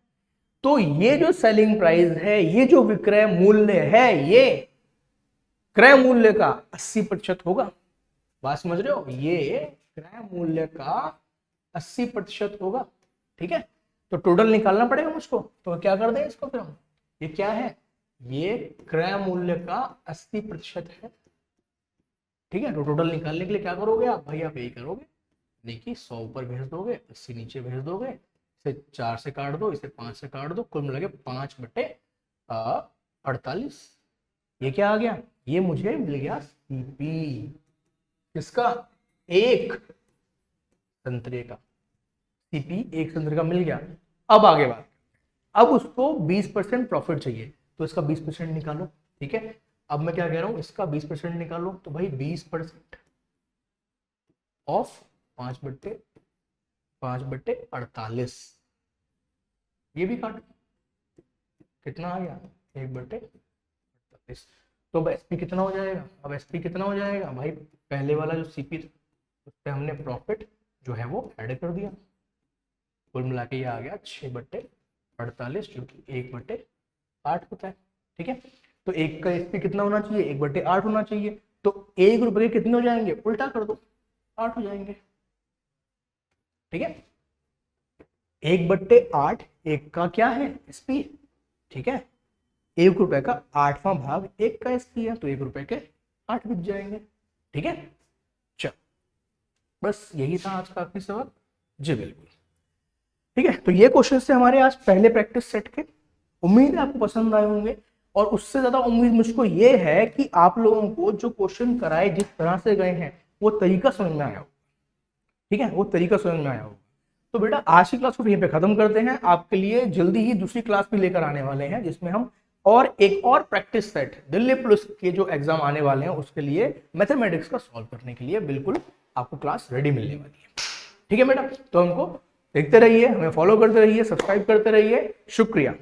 तो ये जो सेलिंग प्राइस है, ये जो विक्रय मूल्य है, ये क्रय मूल्य का 80% होगा। बात समझ रहे हो? ये क्रय मूल्य का 80% होगा। ठीक है, तो टोटल निकालना पड़ेगा मुझको, तो क्या कर दें इसको फिर हम, ये क्या है? ये क्रय मूल्य का 80% है। ठीक है, तो टोटल निकालने के लिए क्या करोगे आप भाई? आप यही करोगे, देखिए 100 ऊपर भेज दोगे, 80 नीचे भेज दोगे, इसे 4 से काट दो, इसे 5 से काट दो, कुल मिला के 5/48, ये क्या आ गया, ये मुझे मिल गया सीपी, किसका, एक संतरे का, सीपी एक संतरे का मिल गया। अब आगे बात, अब उसको 20% प्रॉफिट चाहिए, तो इसका 20% निकालो, ठीक है। अब मैं क्या कह रहा हूं, इसका 20% निकालो, तो भाई 20% ऑफ 5/48, ये भी काटो, कितना आ गया, 1/48। तो अब एसपी कितना हो जाएगा, अब एसपी कितना हो जाएगा भाई, पहले वाला जो सीपी था उस पर हमने प्रॉफिट जो है वो ऐड कर दिया, कुल मिला के ये आ गया 6/48, जो कि 1/8 होता है, ठीक है। तो एक का एसपी कितना होना चाहिए, 1/8 होना चाहिए, तो 1 रुपए के कितने हो जाएंगे, उल्टा कर दो, 8 हो जाएंगे, ठीक है। 1/8 एक का क्या है, एसपी, ठीक है। 1 रुपए का 8वां भाग एक का एसपी है, तो 1 रुपए के 8 बिक जाएंगे, ठीक है। चल, बस यही था आज का आखिरी सवाल। जी बिल्कुल, ठीक है। तो ये क्वेश्चन से हमारे आज पहले प्रैक्टिस सेट के, उम्मीद है आपको पसंद आए होंगे, और उससे ज्यादा उम्मीद मुझको ये है कि आप लोगों को जो क्वेश्चन कराए जिस तरह से गए हैं वो तरीका समझ में आया हो, ठीक है, वो तरीका समझ में आया हो। तो बेटा आज की क्लास को यहीं पे खत्म करते हैं, आपके लिए जल्दी ही दूसरी क्लास भी लेकर आने वाले हैं, जिसमें हम और एक और प्रैक्टिस सेट दिल्ली पुलिस के जो एग्जाम आने वाले हैं उसके लिए मैथमेटिक्स का सॉल्व करने के लिए बिल्कुल आपको क्लास रेडी मिलने वाली है, ठीक है बेटा। तो हमको देखते रहिए, हमें फॉलो करते रहिए, सब्सक्राइब करते रहिए, शुक्रिया।